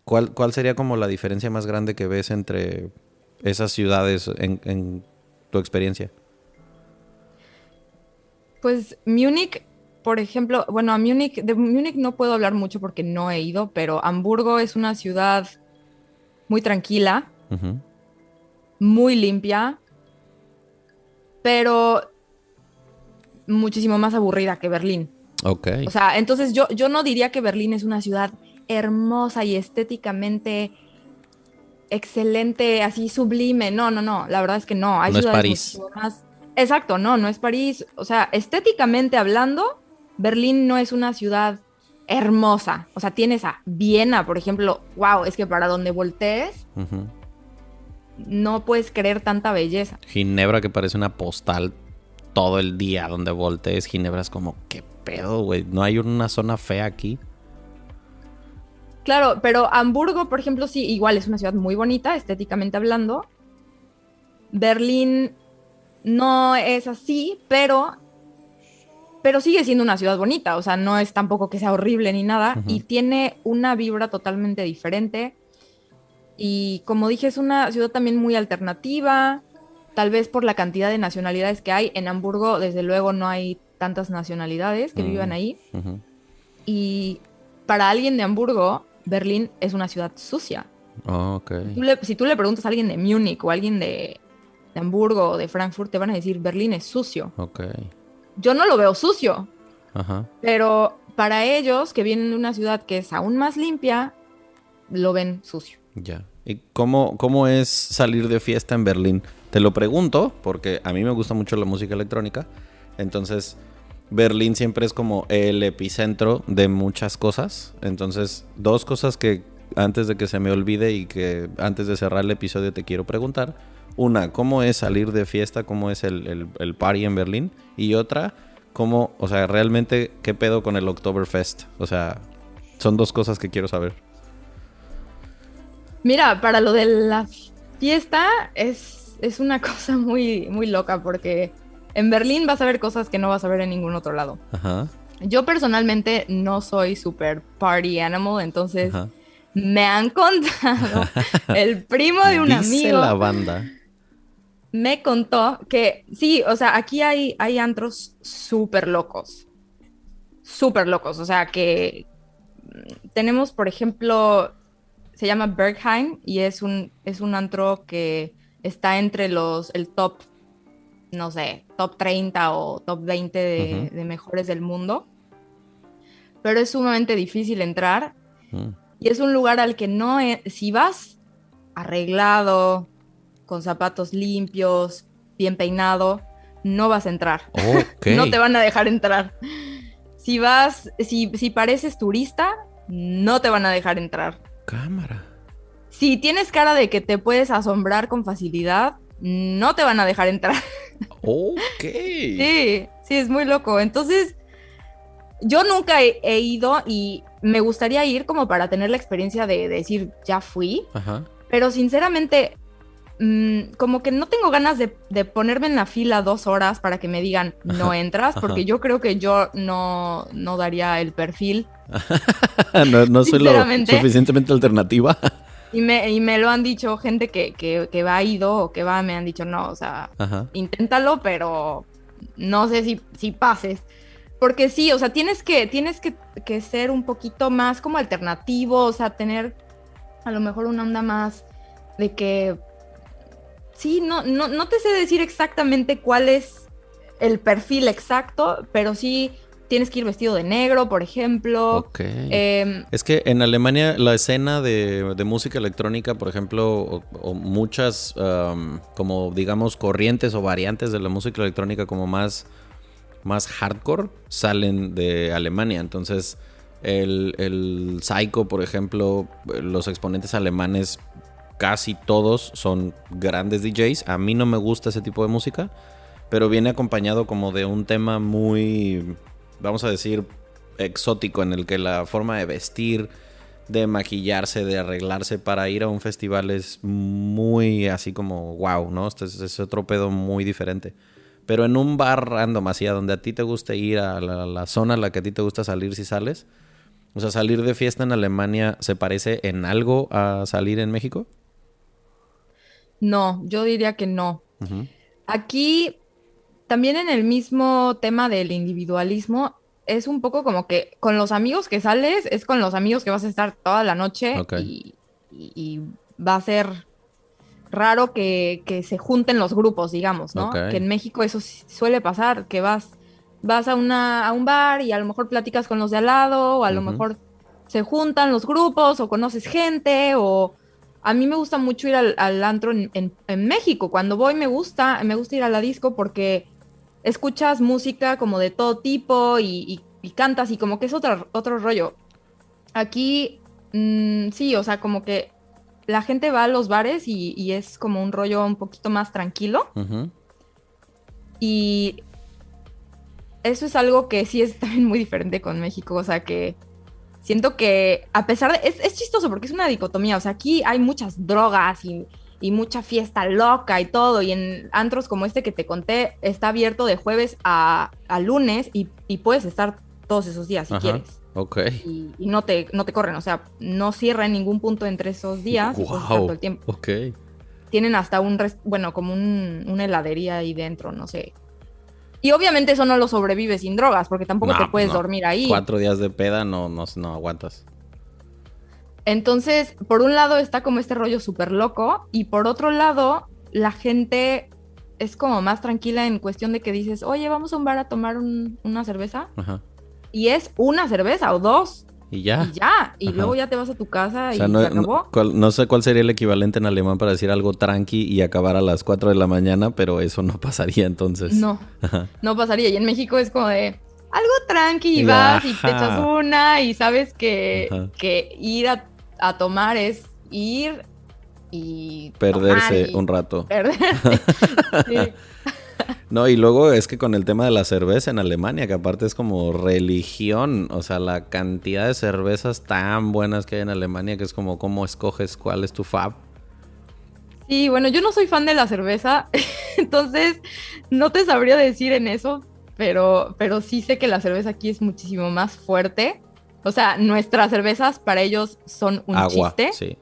¿cuál sería como la diferencia más grande que ves entre esas ciudades en tu experiencia? Pues Múnich, por ejemplo, bueno, de Múnich no puedo hablar mucho porque no he ido, pero Hamburgo es una ciudad muy tranquila, Ujú. muy limpia, pero muchísimo más aburrida que Berlín. Ok. O sea, entonces yo no diría que Berlín es una ciudad hermosa y estéticamente excelente, así sublime. No, la verdad es que no. Hay No es ciudades París. muchísimo más. Exacto, no es París. O sea, estéticamente hablando, Berlín no es una ciudad hermosa. O sea, tienes a Viena, por ejemplo. Wow, es que para donde voltees, Ujú. no puedes creer tanta belleza. Ginebra que parece una postal todo el día donde voltees. Ginebra es como, ¿qué pedo, güey? ¿No hay una zona fea aquí? Claro, pero Hamburgo, por ejemplo, sí, igual es una ciudad muy bonita, estéticamente hablando. Berlín no es así, pero sigue siendo una ciudad bonita, o sea, no es tampoco que sea horrible ni nada, Ujú. y tiene una vibra totalmente diferente. Y como dije, es una ciudad también muy alternativa, tal vez por la cantidad de nacionalidades que hay. En Hamburgo, desde luego, no hay tantas nacionalidades que vivan ahí. Ujú. Y para alguien de Hamburgo, Berlín es una ciudad sucia. Oh, ok. Si tú le preguntas a alguien de Múnich o a alguien de Hamburgo o de Frankfurt, te van a decir, Berlín es sucio. Ok. Yo no lo veo sucio, Ajá. pero para ellos, que vienen de una ciudad que es aún más limpia, lo ven sucio. Ya. ¿Y cómo es salir de fiesta en Berlín? Te lo pregunto porque a mí me gusta mucho la música electrónica. Entonces, Berlín siempre es como el epicentro de muchas cosas. Entonces, dos cosas que antes de que se me olvide y que antes de cerrar el episodio te quiero preguntar. Una, ¿cómo es salir de fiesta? ¿Cómo es el party en Berlín? Y otra, ¿cómo, o sea, realmente qué pedo con el Oktoberfest? O sea, son dos cosas que quiero saber. Mira, para lo de la fiesta es una cosa muy, muy loca porque en Berlín vas a ver cosas que no vas a ver en ningún otro lado. Ajá. Yo personalmente no soy super party animal, entonces Ajá. me han contado el primo de un Dice amigo. la banda. me contó que sí, o sea, aquí hay antros súper locos, o sea, que tenemos, por ejemplo, se llama Berghain y es un antro que está entre el top, no sé, top 30 o top 20 Ujú. de mejores del mundo, pero es sumamente difícil entrar Mm. y es un lugar al que si vas arreglado, con zapatos limpios, bien peinado, no vas a entrar. Ok. No te van a dejar entrar. Si pareces turista, no te van a dejar entrar. Cámara. Si tienes cara de que te puedes asombrar con facilidad, no te van a dejar entrar. Ok. Sí, sí, es muy loco. Entonces, yo nunca he ido y me gustaría ir como para tener la experiencia de decir, ya fui, Ajá. pero sinceramente, como que no tengo ganas de ponerme en la fila 2 horas para que me digan, no entras, Ajá. porque yo creo que yo no daría el perfil, No, no soy lo sinceramente. suficientemente alternativa. Y me lo han dicho gente que va ido o que va, me han dicho, no, o sea, Ajá. inténtalo, pero no sé si pases. Porque sí, o sea, tienes que ser un poquito más como alternativo, o sea, tener a lo mejor una onda más de que, sí, no te sé decir exactamente cuál es el perfil exacto, pero sí tienes que ir vestido de negro, por ejemplo. Ok. Em, Es que en Alemania la escena de música electrónica, por ejemplo, o muchas, como digamos, corrientes o variantes de la música electrónica como más hardcore, salen de Alemania. Entonces, el Psycho, por ejemplo, los exponentes alemanes, casi todos son grandes DJs. A mí no me gusta ese tipo de música, pero viene acompañado como de un tema muy, vamos a decir, exótico, en el que la forma de vestir, de maquillarse, de arreglarse para ir a un festival es muy así como wow, ¿no? Este es otro pedo muy diferente. Pero en un bar random, así, a donde a ti te guste ir, a la zona a la que a ti te gusta salir si sales. O sea, salir de fiesta en Alemania, ¿se parece en algo a salir en México? no, yo diría que no. Ujú. Aquí, también en el mismo tema del individualismo, es un poco como que con los amigos que sales, es con los amigos que vas a estar toda la noche Ok, y va a ser raro que se junten los grupos, digamos, ok. ¿no? Que en México eso suele pasar, que vas a un bar y a lo mejor platicas con los de al lado, o a lo Ujú. mejor se juntan los grupos, o conoces gente, o a mí me gusta mucho ir al antro en México. Cuando voy me gusta ir a la disco porque escuchas música como de todo tipo y cantas y como que es otro rollo. Aquí, sí, o sea, como que la gente va a los bares y es como un rollo un poquito más tranquilo. Ujú. Y eso es algo que sí es también muy diferente con México. O sea, que siento que a pesar de... Es chistoso porque es una dicotomía. O sea, aquí hay muchas drogas y mucha fiesta loca y todo. Y en antros como este que te conté, está abierto de jueves a lunes y puedes estar todos esos días si Ajá. quieres. Ok. Y no te corren, o sea, no cierra en ningún punto entre esos días y puedes estar todo Wow. el tiempo. Ok. Tienen hasta bueno, como una heladería ahí dentro, no sé. Y obviamente eso no lo sobrevive sin drogas, porque tampoco te No, pues puedes no. dormir ahí. 4 días de peda no aguantas. Entonces, por un lado está como este rollo súper loco y por otro lado, la gente es como más tranquila en cuestión de que dices, oye, vamos a un bar a tomar una cerveza. Ajá. Y es una cerveza o dos. Y Y ya. ya. Y Ajá. luego ya te vas a tu O casa sea, y se acabó. no sé cuál sería el equivalente en alemán para decir algo tranqui y acabar a las 4 de la mañana, pero eso no pasaría entonces. No, Ajá. no pasaría. Y en México es como de algo tranqui y Y vas y te echas ajá. una y sabes que, Ajá. que ir a tomar es ir y tomar Perderse un y rato. perderte. Sí. No, y luego es que con el tema de la cerveza en Alemania, que aparte es como religión, o sea, la cantidad de cervezas tan buenas que hay en Alemania, que es como cómo escoges cuál es tu fab. Sí, bueno, yo no soy fan de la cerveza, entonces no te sabría decir en eso, pero sí sé que la cerveza aquí es muchísimo más fuerte. O sea, nuestras cervezas para ellos son un Agua, chiste, sí.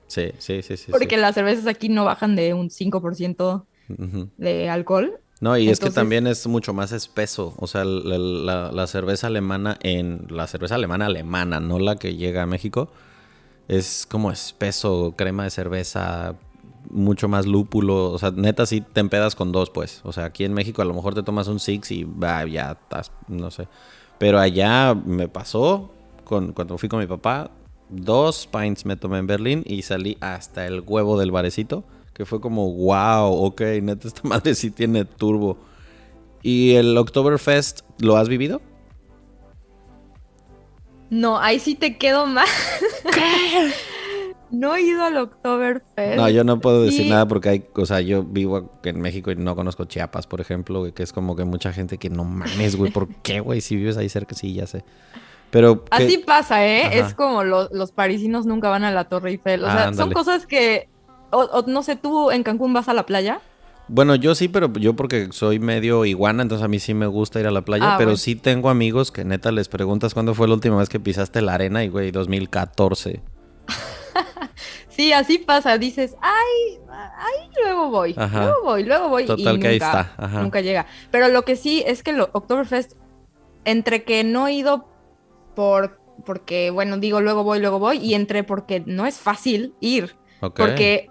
Sí, sí, sí, sí, sí. porque las cervezas aquí no bajan de un 5% de alcohol. No, y entonces, es que también es mucho más espeso. O sea, la cerveza alemana alemana, no la que llega a México, es como espeso, crema de cerveza, mucho más lúpulo. O sea, neta sí te empedas con 2, pues. O sea, aquí en México a lo mejor te tomas un Six y ya estás, no sé. Pero allá me pasó cuando fui con mi papá, 2 pints me tomé en Berlín y salí hasta el huevo del barecito. Que fue como, wow, ok, neta, esta madre sí tiene turbo. ¿Y el Oktoberfest lo has vivido? No, ahí sí te quedo mal. ¿Qué? No he ido al Oktoberfest. No, yo no puedo decir nada porque yo vivo en México y no conozco Chiapas, por ejemplo, güey, que es como que mucha gente que no mames, güey, ¿por qué, güey? Si vives ahí cerca, sí, ya sé. Pero así pasa, ¿eh? Ajá. Es como los parisinos nunca van a la Torre Eiffel. O sea, ándale. Son cosas que... O no sé, ¿tú en Cancún vas a la playa? Bueno, yo sí, pero yo porque soy medio iguana, entonces a mí sí me gusta ir a la playa. Pero bueno, sí tengo amigos que neta les preguntas cuándo fue la última vez que pisaste la arena y, güey, 2014. Sí, así pasa. Dices, ay, luego voy. Ajá. Luego voy. Total y que nunca, ahí está. Ajá. Nunca llega. Pero lo que sí es que el Oktoberfest, entre que no he ido porque, bueno, digo, luego voy, y entre porque no es fácil ir. Okay. Porque,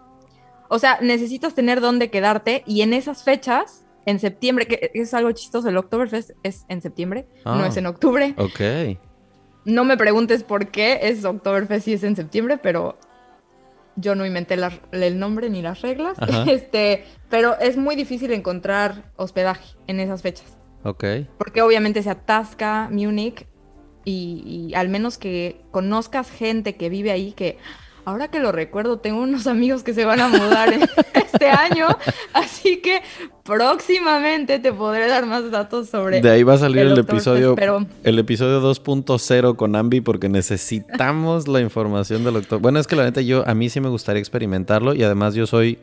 o sea, necesitas tener dónde quedarte, y en esas fechas, en septiembre, que es algo chistoso, el Oktoberfest es en septiembre, no es en octubre. Ok. No me preguntes por qué es Oktoberfest y es en septiembre, pero yo no inventé el nombre ni las reglas. Pero es muy difícil encontrar hospedaje en esas fechas. Ok. Porque obviamente se atasca Múnich y al menos que conozcas gente que vive ahí, que ahora que lo recuerdo, tengo unos amigos que se van a mudar este año, así que próximamente te podré dar más datos sobre... De ahí va a salir el episodio 2.0 con Ambi, porque necesitamos la información del doctor. Bueno, es que la neta a mí sí me gustaría experimentarlo, y además yo soy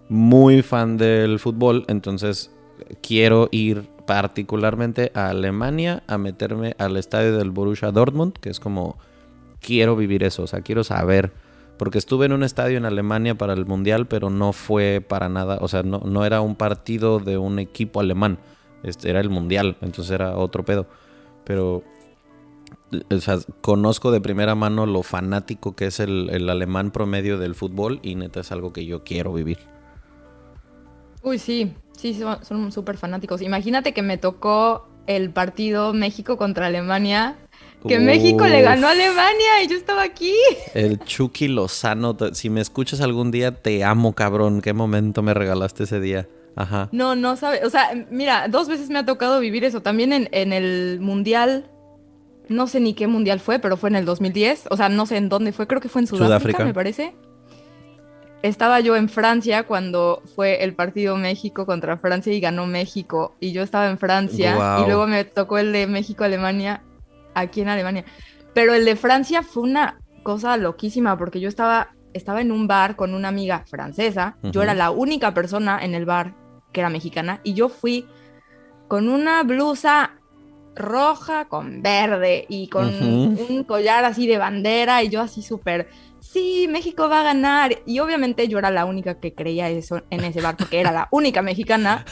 muy fan del fútbol, entonces quiero ir particularmente a Alemania a meterme al estadio del Borussia Dortmund, que es como, quiero vivir eso, o sea, quiero saber, porque estuve en un estadio en Alemania para el Mundial, pero no fue para nada, o sea, no era un partido de un equipo alemán, era el Mundial, entonces era otro pedo, pero, o sea, conozco de primera mano lo fanático que es el alemán promedio del fútbol, y neta es algo que yo quiero vivir. Uy, sí, son súper fanáticos. Imagínate que me tocó el partido México contra Alemania, que México le ganó a Alemania y yo estaba aquí. El Chucky Lozano, si me escuchas algún día, te amo, cabrón. ¿Qué momento me regalaste ese día? Ajá. No sabes, o sea, mira, 2 veces me ha tocado vivir eso. También en el Mundial, no sé ni qué Mundial fue, pero fue en el 2010. O sea, no sé en dónde fue, creo que fue en Sudáfrica. Me parece. Estaba yo en Francia cuando fue el partido México contra Francia y ganó México. Y yo estaba en Francia. Wow. Y luego me tocó el de México-Alemania aquí en Alemania. Pero el de Francia fue una cosa loquísima porque yo estaba en un bar con una amiga francesa. Uh-huh. Yo era la única persona en el bar que era mexicana. Y yo fui con una blusa roja con verde y con un collar así de bandera. Y yo así súper... sí, México va a ganar. Y obviamente yo era la única que creía eso en ese bar porque era la única mexicana.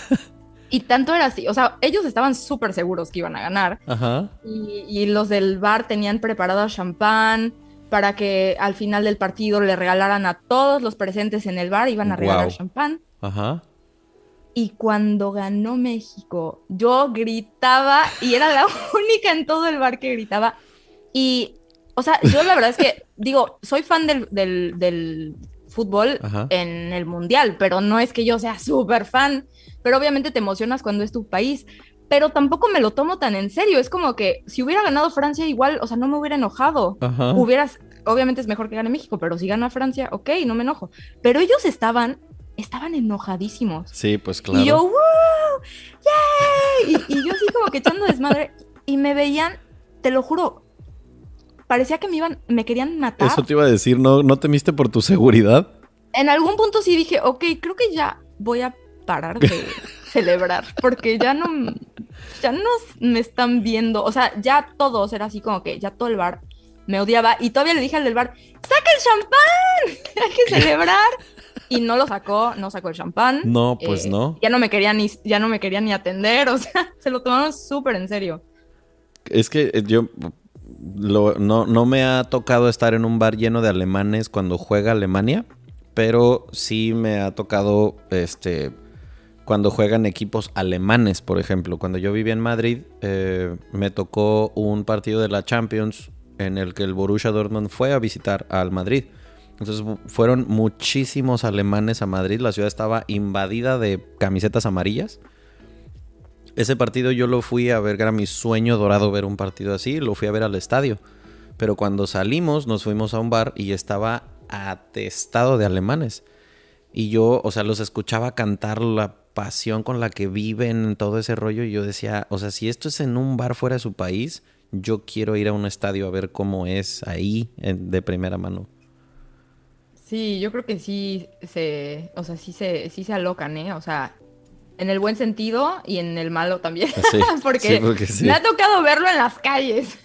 Y tanto era así, o sea, ellos estaban súper seguros que iban a ganar. Ajá. Y los del bar tenían preparado champán para que al final del partido le regalaran a todos los presentes en el bar, iban a regalar champán. Ajá. Y cuando ganó México, yo gritaba y era la única en todo el bar que gritaba. Y... o sea, yo la verdad es que, digo, soy fan del fútbol. Ajá. En el Mundial, pero no es que yo sea súper fan, pero obviamente te emocionas cuando es tu país, pero tampoco me lo tomo tan en serio, es como que si hubiera ganado Francia igual, o sea, no me hubiera enojado. Ajá. Obviamente es mejor que gane México, pero si gana Francia, ok, no me enojo, pero ellos estaban enojadísimos. Sí, pues claro. Y yo, ¡woo! ¡Yay! Y yo así como que echando desmadre, y me veían, te lo juro, parecía que me querían matar. Eso te iba a decir, ¿no temiste por tu seguridad? En algún punto sí dije, ok, creo que ya voy a parar de celebrar, porque ya no me están viendo, o sea, ya todos era así como que ya todo el bar me odiaba, y todavía le dije al del bar, ¡saca el champán! ¡Hay que celebrar! y no sacó el champán. No, pues no. Ya no me querían ni atender, o sea, se lo tomaron súper en serio. Es que no me ha tocado estar en un bar lleno de alemanes cuando juega Alemania, pero sí me ha tocado cuando juegan equipos alemanes, por ejemplo. Cuando yo vivía en Madrid, me tocó un partido de la Champions en el que el Borussia Dortmund fue a visitar al Madrid. Entonces fueron muchísimos alemanes a Madrid, la ciudad estaba invadida de camisetas amarillas. Ese partido yo lo fui a ver, era mi sueño dorado ver un partido así, lo fui a ver al estadio. Pero cuando salimos, nos fuimos a un bar y estaba atestado de alemanes. Y yo, o sea, los escuchaba cantar la pasión con la que viven, todo ese rollo. Y yo decía, o sea, si esto es en un bar fuera de su país, yo quiero ir a un estadio a ver cómo es ahí de primera mano. Sí, yo creo que o sea, sí se alocan, ¿eh? O sea, en el buen sentido y en el malo también. Sí, porque porque sí. me ha tocado verlo en las calles.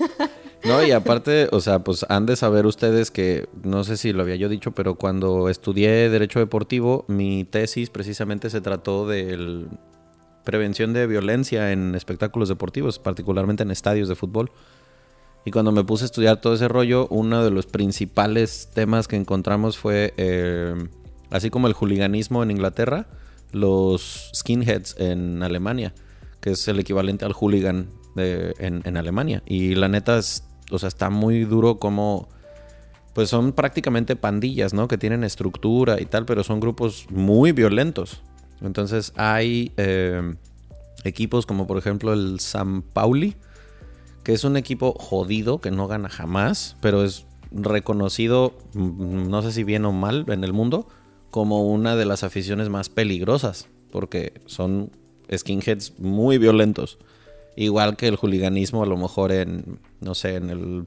No, y aparte, o sea, pues han de saber ustedes que, no sé si lo había yo dicho, pero cuando estudié Derecho Deportivo, mi tesis precisamente se trató de prevención de violencia en espectáculos deportivos, particularmente en estadios de fútbol. Y cuando me puse a estudiar todo ese rollo, uno de los principales temas que encontramos fue, así como el hooliganismo en Inglaterra, los skinheads en Alemania, que es el equivalente al hooligan en Alemania. Y la neta, o sea, está muy duro como, pues son prácticamente pandillas, ¿no? Que tienen estructura y tal, pero son grupos muy violentos. Entonces hay equipos como por ejemplo el San Pauli, que es un equipo jodido que no gana jamás, pero es reconocido, no sé si bien o mal en el mundo, como una de las aficiones más peligrosas, porque son skinheads muy violentos. Igual que el hooliganismo a lo mejor no sé, en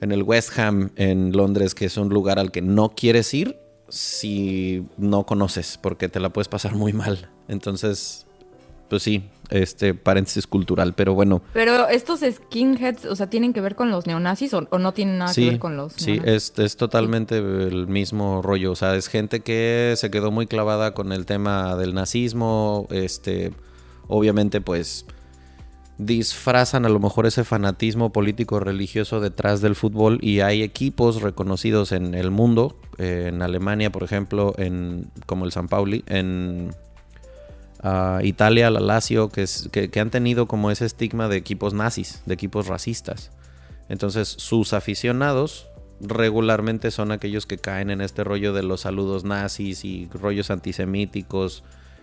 el West Ham en Londres, que es un lugar al que no quieres ir si no conoces, porque te la puedes pasar muy mal. Entonces, pues sí, paréntesis cultural, pero bueno. Pero estos skinheads, o sea, ¿tienen que ver con los neonazis o no tienen nada que ver con los neonazis? Sí, es totalmente el mismo rollo. O sea, es gente que se quedó muy clavada con el tema del nazismo. Obviamente, pues disfrazan a lo mejor ese fanatismo político religioso detrás del fútbol, y hay equipos reconocidos en el mundo, en Alemania, por ejemplo, como el San Pauli, en Italia, la Lazio, que han tenido como ese estigma de equipos nazis, de equipos racistas. Entonces sus aficionados regularmente son aquellos que caen en este rollo de los saludos nazis y rollos antisemíticos,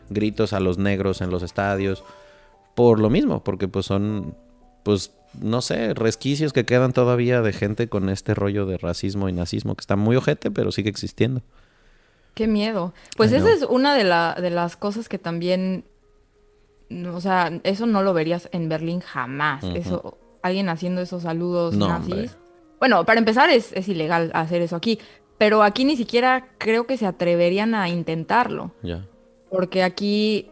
gritos a los negros en los estadios, por lo mismo, porque pues son, pues no sé, resquicios que quedan todavía de gente con este rollo de racismo y nazismo que está muy ojete, pero sigue existiendo. Qué miedo. Pues esa es una de las cosas que también, o sea, eso no lo verías en Berlín jamás. Uh-huh. Eso, alguien haciendo esos saludos nazis. Hombre. Bueno, para empezar es ilegal hacer eso aquí, pero aquí ni siquiera creo que se atreverían a intentarlo. Ya. Porque aquí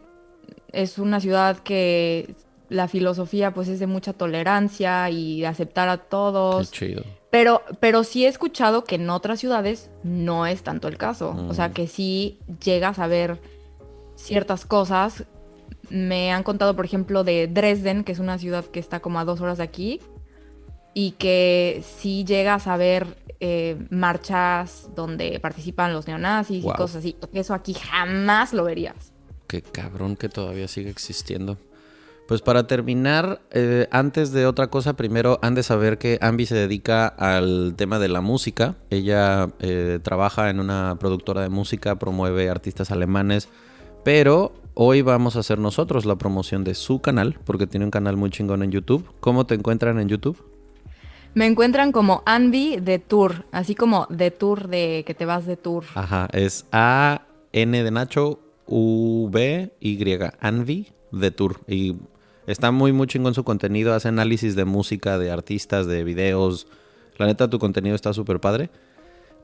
es una ciudad que la filosofía pues es de mucha tolerancia y de aceptar a todos. Qué chido. Pero sí he escuchado que en otras ciudades no es tanto el caso. O sea, que sí llegas a ver ciertas cosas. Me han contado, por ejemplo, de Dresden, que es una ciudad que está como a 2 horas de aquí, y que sí llegas a ver marchas donde participan los neonazis y cosas así. Eso aquí jamás lo verías. Qué cabrón que todavía sigue existiendo. Pues para terminar, antes de otra cosa, primero han de saber que Ambi se dedica al tema de la música. Ella trabaja en una productora de música, promueve artistas alemanes, pero hoy vamos a hacer nosotros la promoción de su canal, porque tiene un canal muy chingón en YouTube. ¿Cómo te encuentran en YouTube? Me encuentran como Anvi de Tour, así como de tour, de que te vas de tour. Ajá, es A-N de Nacho, U-B-Y, Anvi de Tour. Y está muy, muy chingón su contenido. Hace análisis de música, de artistas, de videos. La neta, tu contenido está súper padre.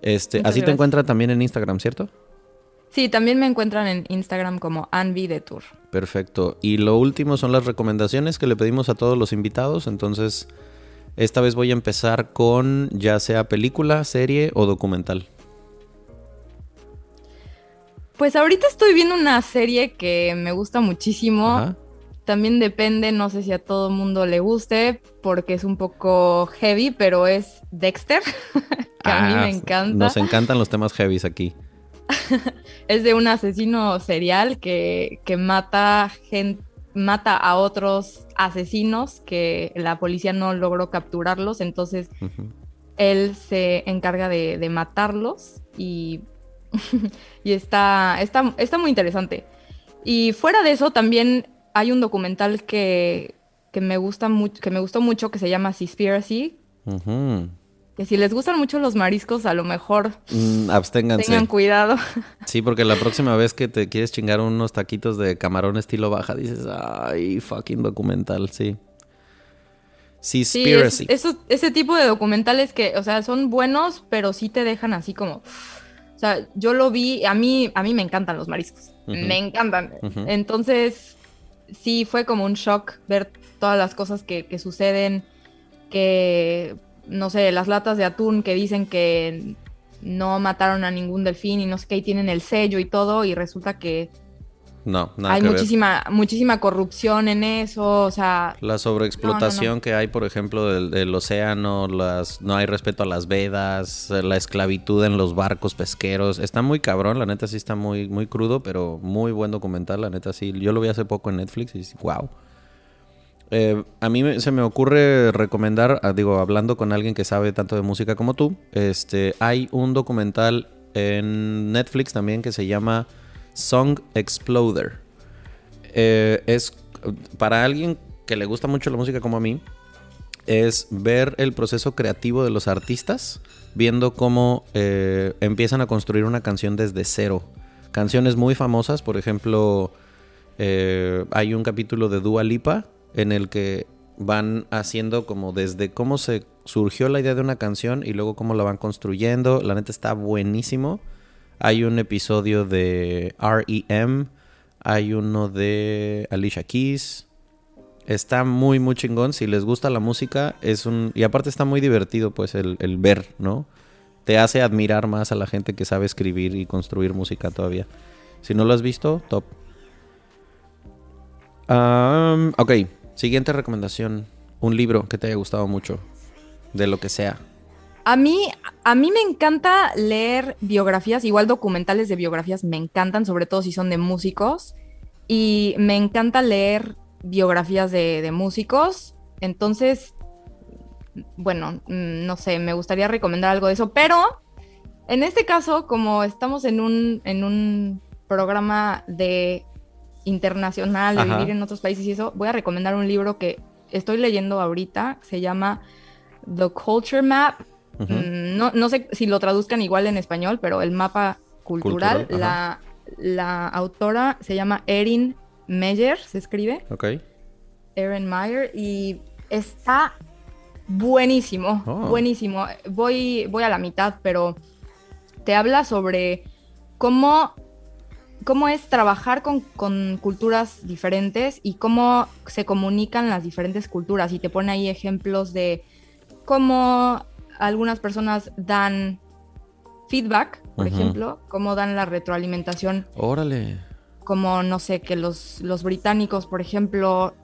Así gracias. Te encuentran también en Instagram, ¿cierto? Sí, también me encuentran en Instagram como Anvi de Tour. Perfecto. Y lo último son las recomendaciones que le pedimos a todos los invitados. Entonces, esta vez voy a empezar con ya sea película, serie o documental. Pues ahorita estoy viendo una serie que me gusta muchísimo. Ajá. También depende, no sé si a todo mundo le guste, porque es un poco heavy, pero es Dexter, que a mí me encanta. Nos encantan los temas heavies aquí. Es de un asesino serial que mata a otros asesinos que la policía no logró capturarlos, entonces él se encarga de matarlos y, y está muy interesante. Y fuera de eso también hay un documental que me gusta mucho, que me gustó mucho, que se llama Seaspiracy. Que si les gustan mucho los mariscos, a lo mejor absténganse. tengan cuidado. Sí, porque la próxima vez que te quieres chingar unos taquitos de camarón estilo baja, dices, ay, fucking documental, sí. Seaspiracy. Sí, ese tipo de documentales que, o sea, son buenos, pero sí te dejan así como... O sea, yo lo vi, a mí me encantan los mariscos, me encantan. Entonces, sí, fue como un shock ver todas las cosas que suceden, que, no sé, las latas de atún que dicen que no mataron a ningún delfín y no sé qué, y tienen el sello y todo, y resulta que no, nada hay que muchísima corrupción en eso, o sea... La sobreexplotación que hay, por ejemplo, del océano, no hay respeto a las vedas, la esclavitud en los barcos pesqueros. Está muy cabrón, la neta sí está muy, muy crudo, pero muy buen documental, la neta sí. Yo lo vi hace poco en Netflix y wow. A mí se me ocurre recomendar, hablando con alguien que sabe tanto de música como tú, hay un documental en Netflix también que se llama Song Exploder. Es para alguien que le gusta mucho la música como a mí, es ver el proceso creativo de los artistas, viendo cómo empiezan a construir una canción desde cero. Canciones muy famosas, por ejemplo, hay un capítulo de Dua Lipa en el que van haciendo como desde cómo se surgió la idea de una canción y luego cómo la van construyendo. La neta está buenísimo. Hay un episodio de R.E.M., hay uno de Alicia Keys. Está muy, muy chingón. Si les gusta la música, y aparte está muy divertido, pues, el ver, ¿no? Te hace admirar más a la gente que sabe escribir y construir música todavía. Si no lo has visto, top. Ok, siguiente recomendación. Un libro que te haya gustado mucho, de lo que sea. A mí me encanta leer biografías, igual documentales de biografías me encantan, sobre todo si son de músicos. Y me encanta leer biografías de músicos. Entonces, bueno, no sé, me gustaría recomendar algo de eso. Pero en este caso, como estamos en un programa de internacional, de vivir en otros países y eso, voy a recomendar un libro que estoy leyendo ahorita. Se llama The Culture Map. No sé si lo traduzcan igual en español, pero el mapa cultural. La autora se llama Erin Meyer, se escribe. Ok. Erin Meyer, y está buenísimo, buenísimo. Voy a la mitad, pero te habla sobre cómo es trabajar con culturas diferentes y cómo se comunican las diferentes culturas. Y te pone ahí ejemplos de cómo algunas personas dan feedback, por ejemplo, cómo dan la retroalimentación. Órale. Como, no sé, que los británicos, por ejemplo,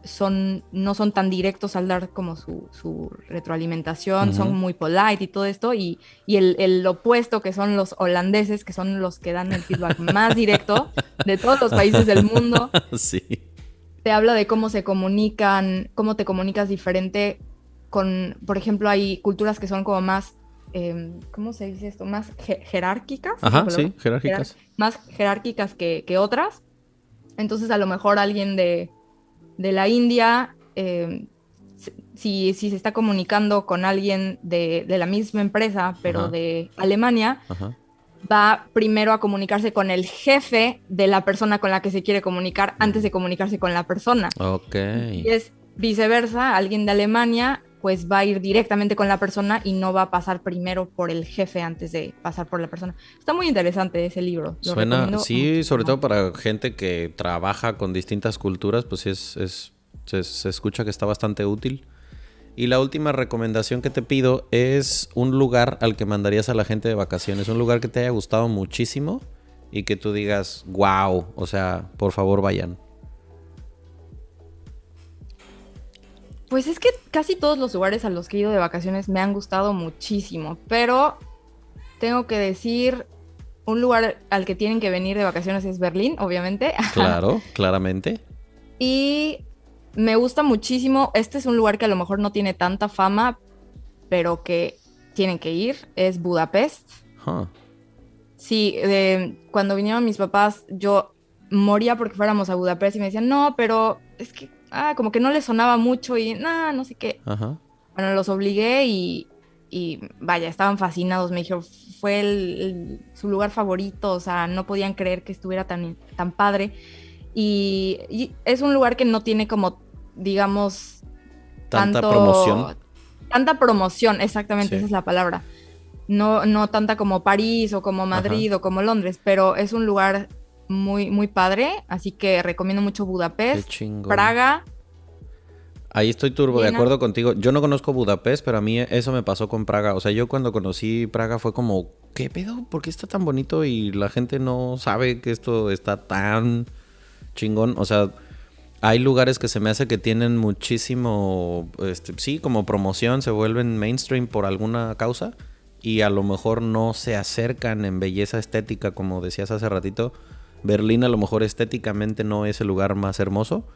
no son tan directos al dar como su retroalimentación, son muy polite y todo esto, y el opuesto, que son los holandeses, que son los que dan el feedback más directo de todos los países del mundo. Sí. Te habla de cómo se comunican, cómo te comunicas diferente con, por ejemplo, hay culturas que son como más, ¿cómo se dice esto? Más jerárquicas. Ajá, sí, jerárquicas. Más jerárquicas que otras. Entonces, a lo mejor alguien de la India, si se está comunicando con alguien de la misma empresa, pero de Alemania, va primero a comunicarse con el jefe de la persona con la que se quiere comunicar antes de comunicarse con la persona. Ok. Y es viceversa, alguien de Alemania pues va a ir directamente con la persona y no va a pasar primero por el jefe antes de pasar por la persona. Está muy interesante ese libro. Suena, sí, sobre todo para gente que trabaja con distintas culturas, pues se escucha que está bastante útil. Y la última recomendación que te pido es un lugar al que mandarías a la gente de vacaciones, un lugar que te haya gustado muchísimo y que tú digas, wow, o sea, por favor vayan? Pues es que casi todos los lugares a los que he ido de vacaciones me han gustado muchísimo, pero tengo que decir, un lugar al que tienen que venir de vacaciones es Berlín, obviamente. Claro, claramente. Y me gusta muchísimo, este es un lugar que a lo mejor no tiene tanta fama, pero que tienen que ir, es Budapest. Huh. Sí, cuando vinieron mis papás, yo moría porque fuéramos a Budapest y me decían, no, pero es que como que no les sonaba mucho y nada, no sé qué. Ajá. Bueno, los obligué y vaya, estaban fascinados. Me dijeron, fue su lugar favorito, o sea, no podían creer que estuviera tan padre. Y es un lugar que no tiene como, digamos, Tanta promoción. Tanta promoción, exactamente, Sí. esa es la palabra. No tanta como París o como Madrid o como Londres, pero es un lugar muy, muy padre, así que recomiendo mucho Budapest, Qué chingón. Praga. Ahí estoy turbo de Viena. acuerdo contigo. Yo no conozco Budapest, pero a mí eso me pasó con Praga. O sea, yo cuando conocí Praga fue como, ¿qué pedo? ¿Por qué está tan bonito y la gente no sabe que esto está tan chingón? O sea, hay lugares que se me hace que tienen muchísimo, sí, como promoción, se vuelven mainstream por alguna causa y a lo mejor no se acercan en belleza estética, como decías hace ratito. Berlín a lo mejor estéticamente no es el lugar más hermoso,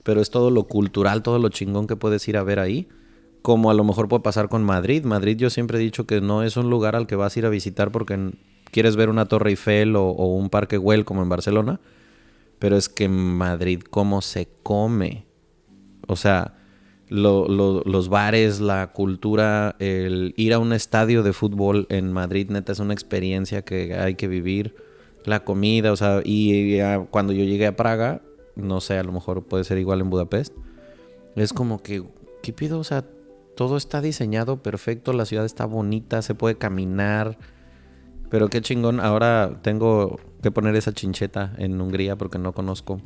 pero es todo lo cultural, todo lo chingón que puedes ir a ver ahí. Como a lo mejor puede pasar con Madrid. Madrid yo siempre he dicho que no es un lugar al que vas a ir a visitar porque quieres ver una Torre Eiffel o un Parque Güell como en Barcelona. Pero es que en Madrid cómo se come. O sea, los bares, la cultura, el ir a un estadio de fútbol en Madrid, neta, es una experiencia que hay que vivir. La comida, o sea, y cuando yo llegué a Praga, no sé, a lo mejor puede ser igual en Budapest, es como que, ¿qué pido? O sea, todo está diseñado perfecto, la ciudad está bonita, se puede caminar, pero qué chingón, ahora tengo que poner esa chincheta en Hungría porque no conozco.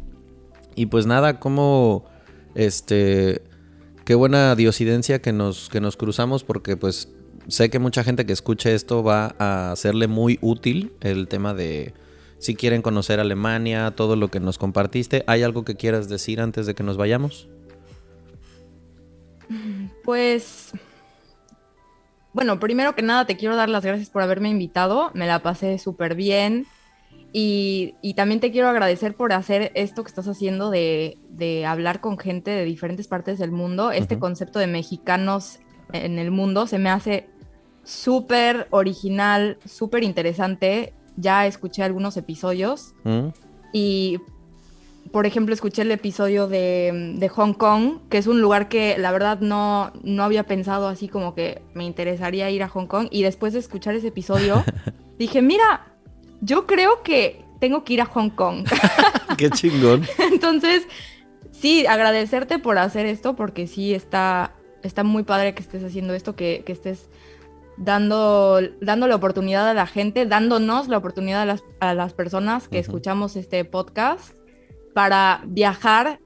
Y pues nada, como, qué buena diosidencia que nos cruzamos porque pues sé que mucha gente que escuche esto va a hacerle muy útil el tema de si quieren conocer Alemania, todo lo que nos compartiste. ¿Hay algo que quieras decir antes de que nos vayamos? Pues, bueno, primero que nada te quiero dar las gracias por haberme invitado, me la pasé súper bien y también te quiero agradecer por hacer esto que estás haciendo de hablar con gente de diferentes partes del mundo. Este concepto de mexicanos en el mundo se me hace súper original, súper interesante. Ya escuché algunos episodios y, por ejemplo, escuché el episodio de Hong Kong, que es un lugar que la verdad no había pensado así como que me interesaría ir a Hong Kong. Y después de escuchar ese episodio, dije, mira, yo creo que tengo que ir a Hong Kong. Qué chingón. Entonces, sí, agradecerte por hacer esto, porque sí está muy padre que estés haciendo esto, que estés dando la oportunidad a la gente, dándonos la oportunidad a las personas que escuchamos este podcast para viajar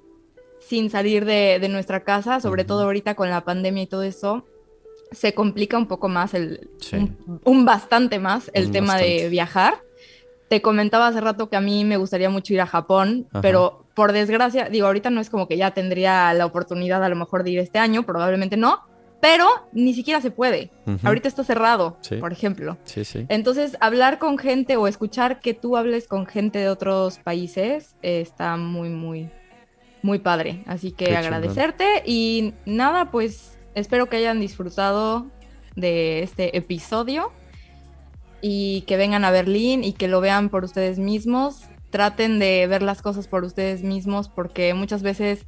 sin salir de nuestra casa, sobre todo ahorita con la pandemia y todo eso. Se complica un poco más, un bastante más el tema de viajar. Te comentaba hace rato que a mí me gustaría mucho ir a Japón, pero por desgracia, digo, ahorita no es como que ya tendría la oportunidad a lo mejor de ir este año, probablemente no, pero ni siquiera se puede. Ahorita está cerrado, por ejemplo. Sí, sí. Entonces, hablar con gente o escuchar que tú hables con gente de otros países está muy, muy, muy padre. Así que Qué agradecerte y nada, pues espero que hayan disfrutado de este episodio y que vengan a Berlín y que lo vean por ustedes mismos. Traten de ver las cosas por ustedes mismos porque muchas veces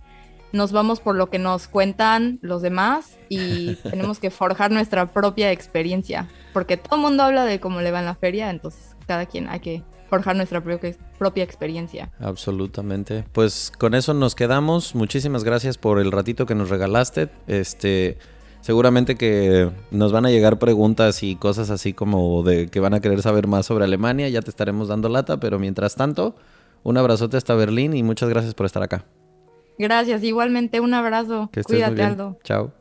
nos vamos por lo que nos cuentan los demás y tenemos que forjar nuestra propia experiencia, porque todo el mundo habla de cómo le va en la feria, entonces cada quien hay que forjar nuestra propia experiencia. Absolutamente. Pues con eso nos quedamos. Muchísimas gracias por el ratito que nos regalaste. Seguramente que nos van a llegar preguntas y cosas así como de que van a querer saber más sobre Alemania. Ya te estaremos dando lata, pero mientras tanto, un abrazote hasta Berlín y muchas gracias por estar acá. Gracias, igualmente un abrazo. Que estés Cuídate, muy bien. Aldo. Chao.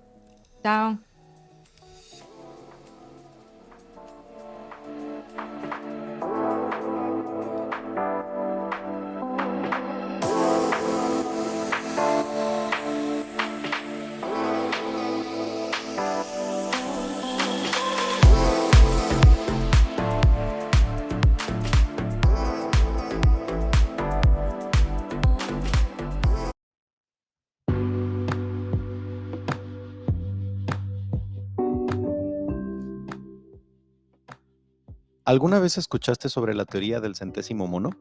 Chao. ¿Alguna vez escuchaste sobre la teoría del centésimo mono?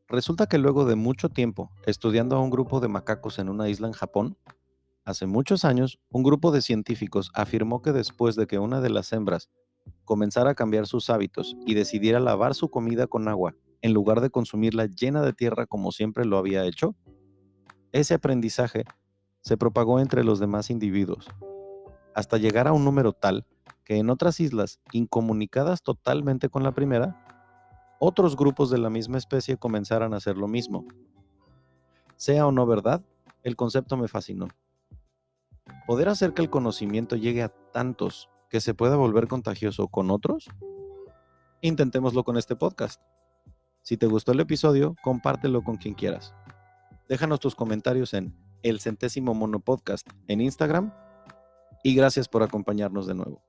Resulta que luego de mucho tiempo estudiando a un grupo de macacos en una isla en Japón, hace muchos años, un grupo de científicos afirmó que después de que una de las hembras comenzara a cambiar sus hábitos y decidiera lavar su comida con agua, en lugar de consumirla llena de tierra como siempre lo había hecho, ese aprendizaje se propagó entre los demás individuos, hasta llegar a un número tal que en otras islas, incomunicadas totalmente con la primera, otros grupos de la misma especie comenzaran a hacer lo mismo. Sea o no verdad, el concepto me fascinó. ¿Poder hacer que el conocimiento llegue a tantos que se pueda volver contagioso con otros? Intentémoslo con este podcast. Si te gustó el episodio, compártelo con quien quieras. Déjanos tus comentarios en El Centésimo Mono Podcast en Instagram y gracias por acompañarnos de nuevo.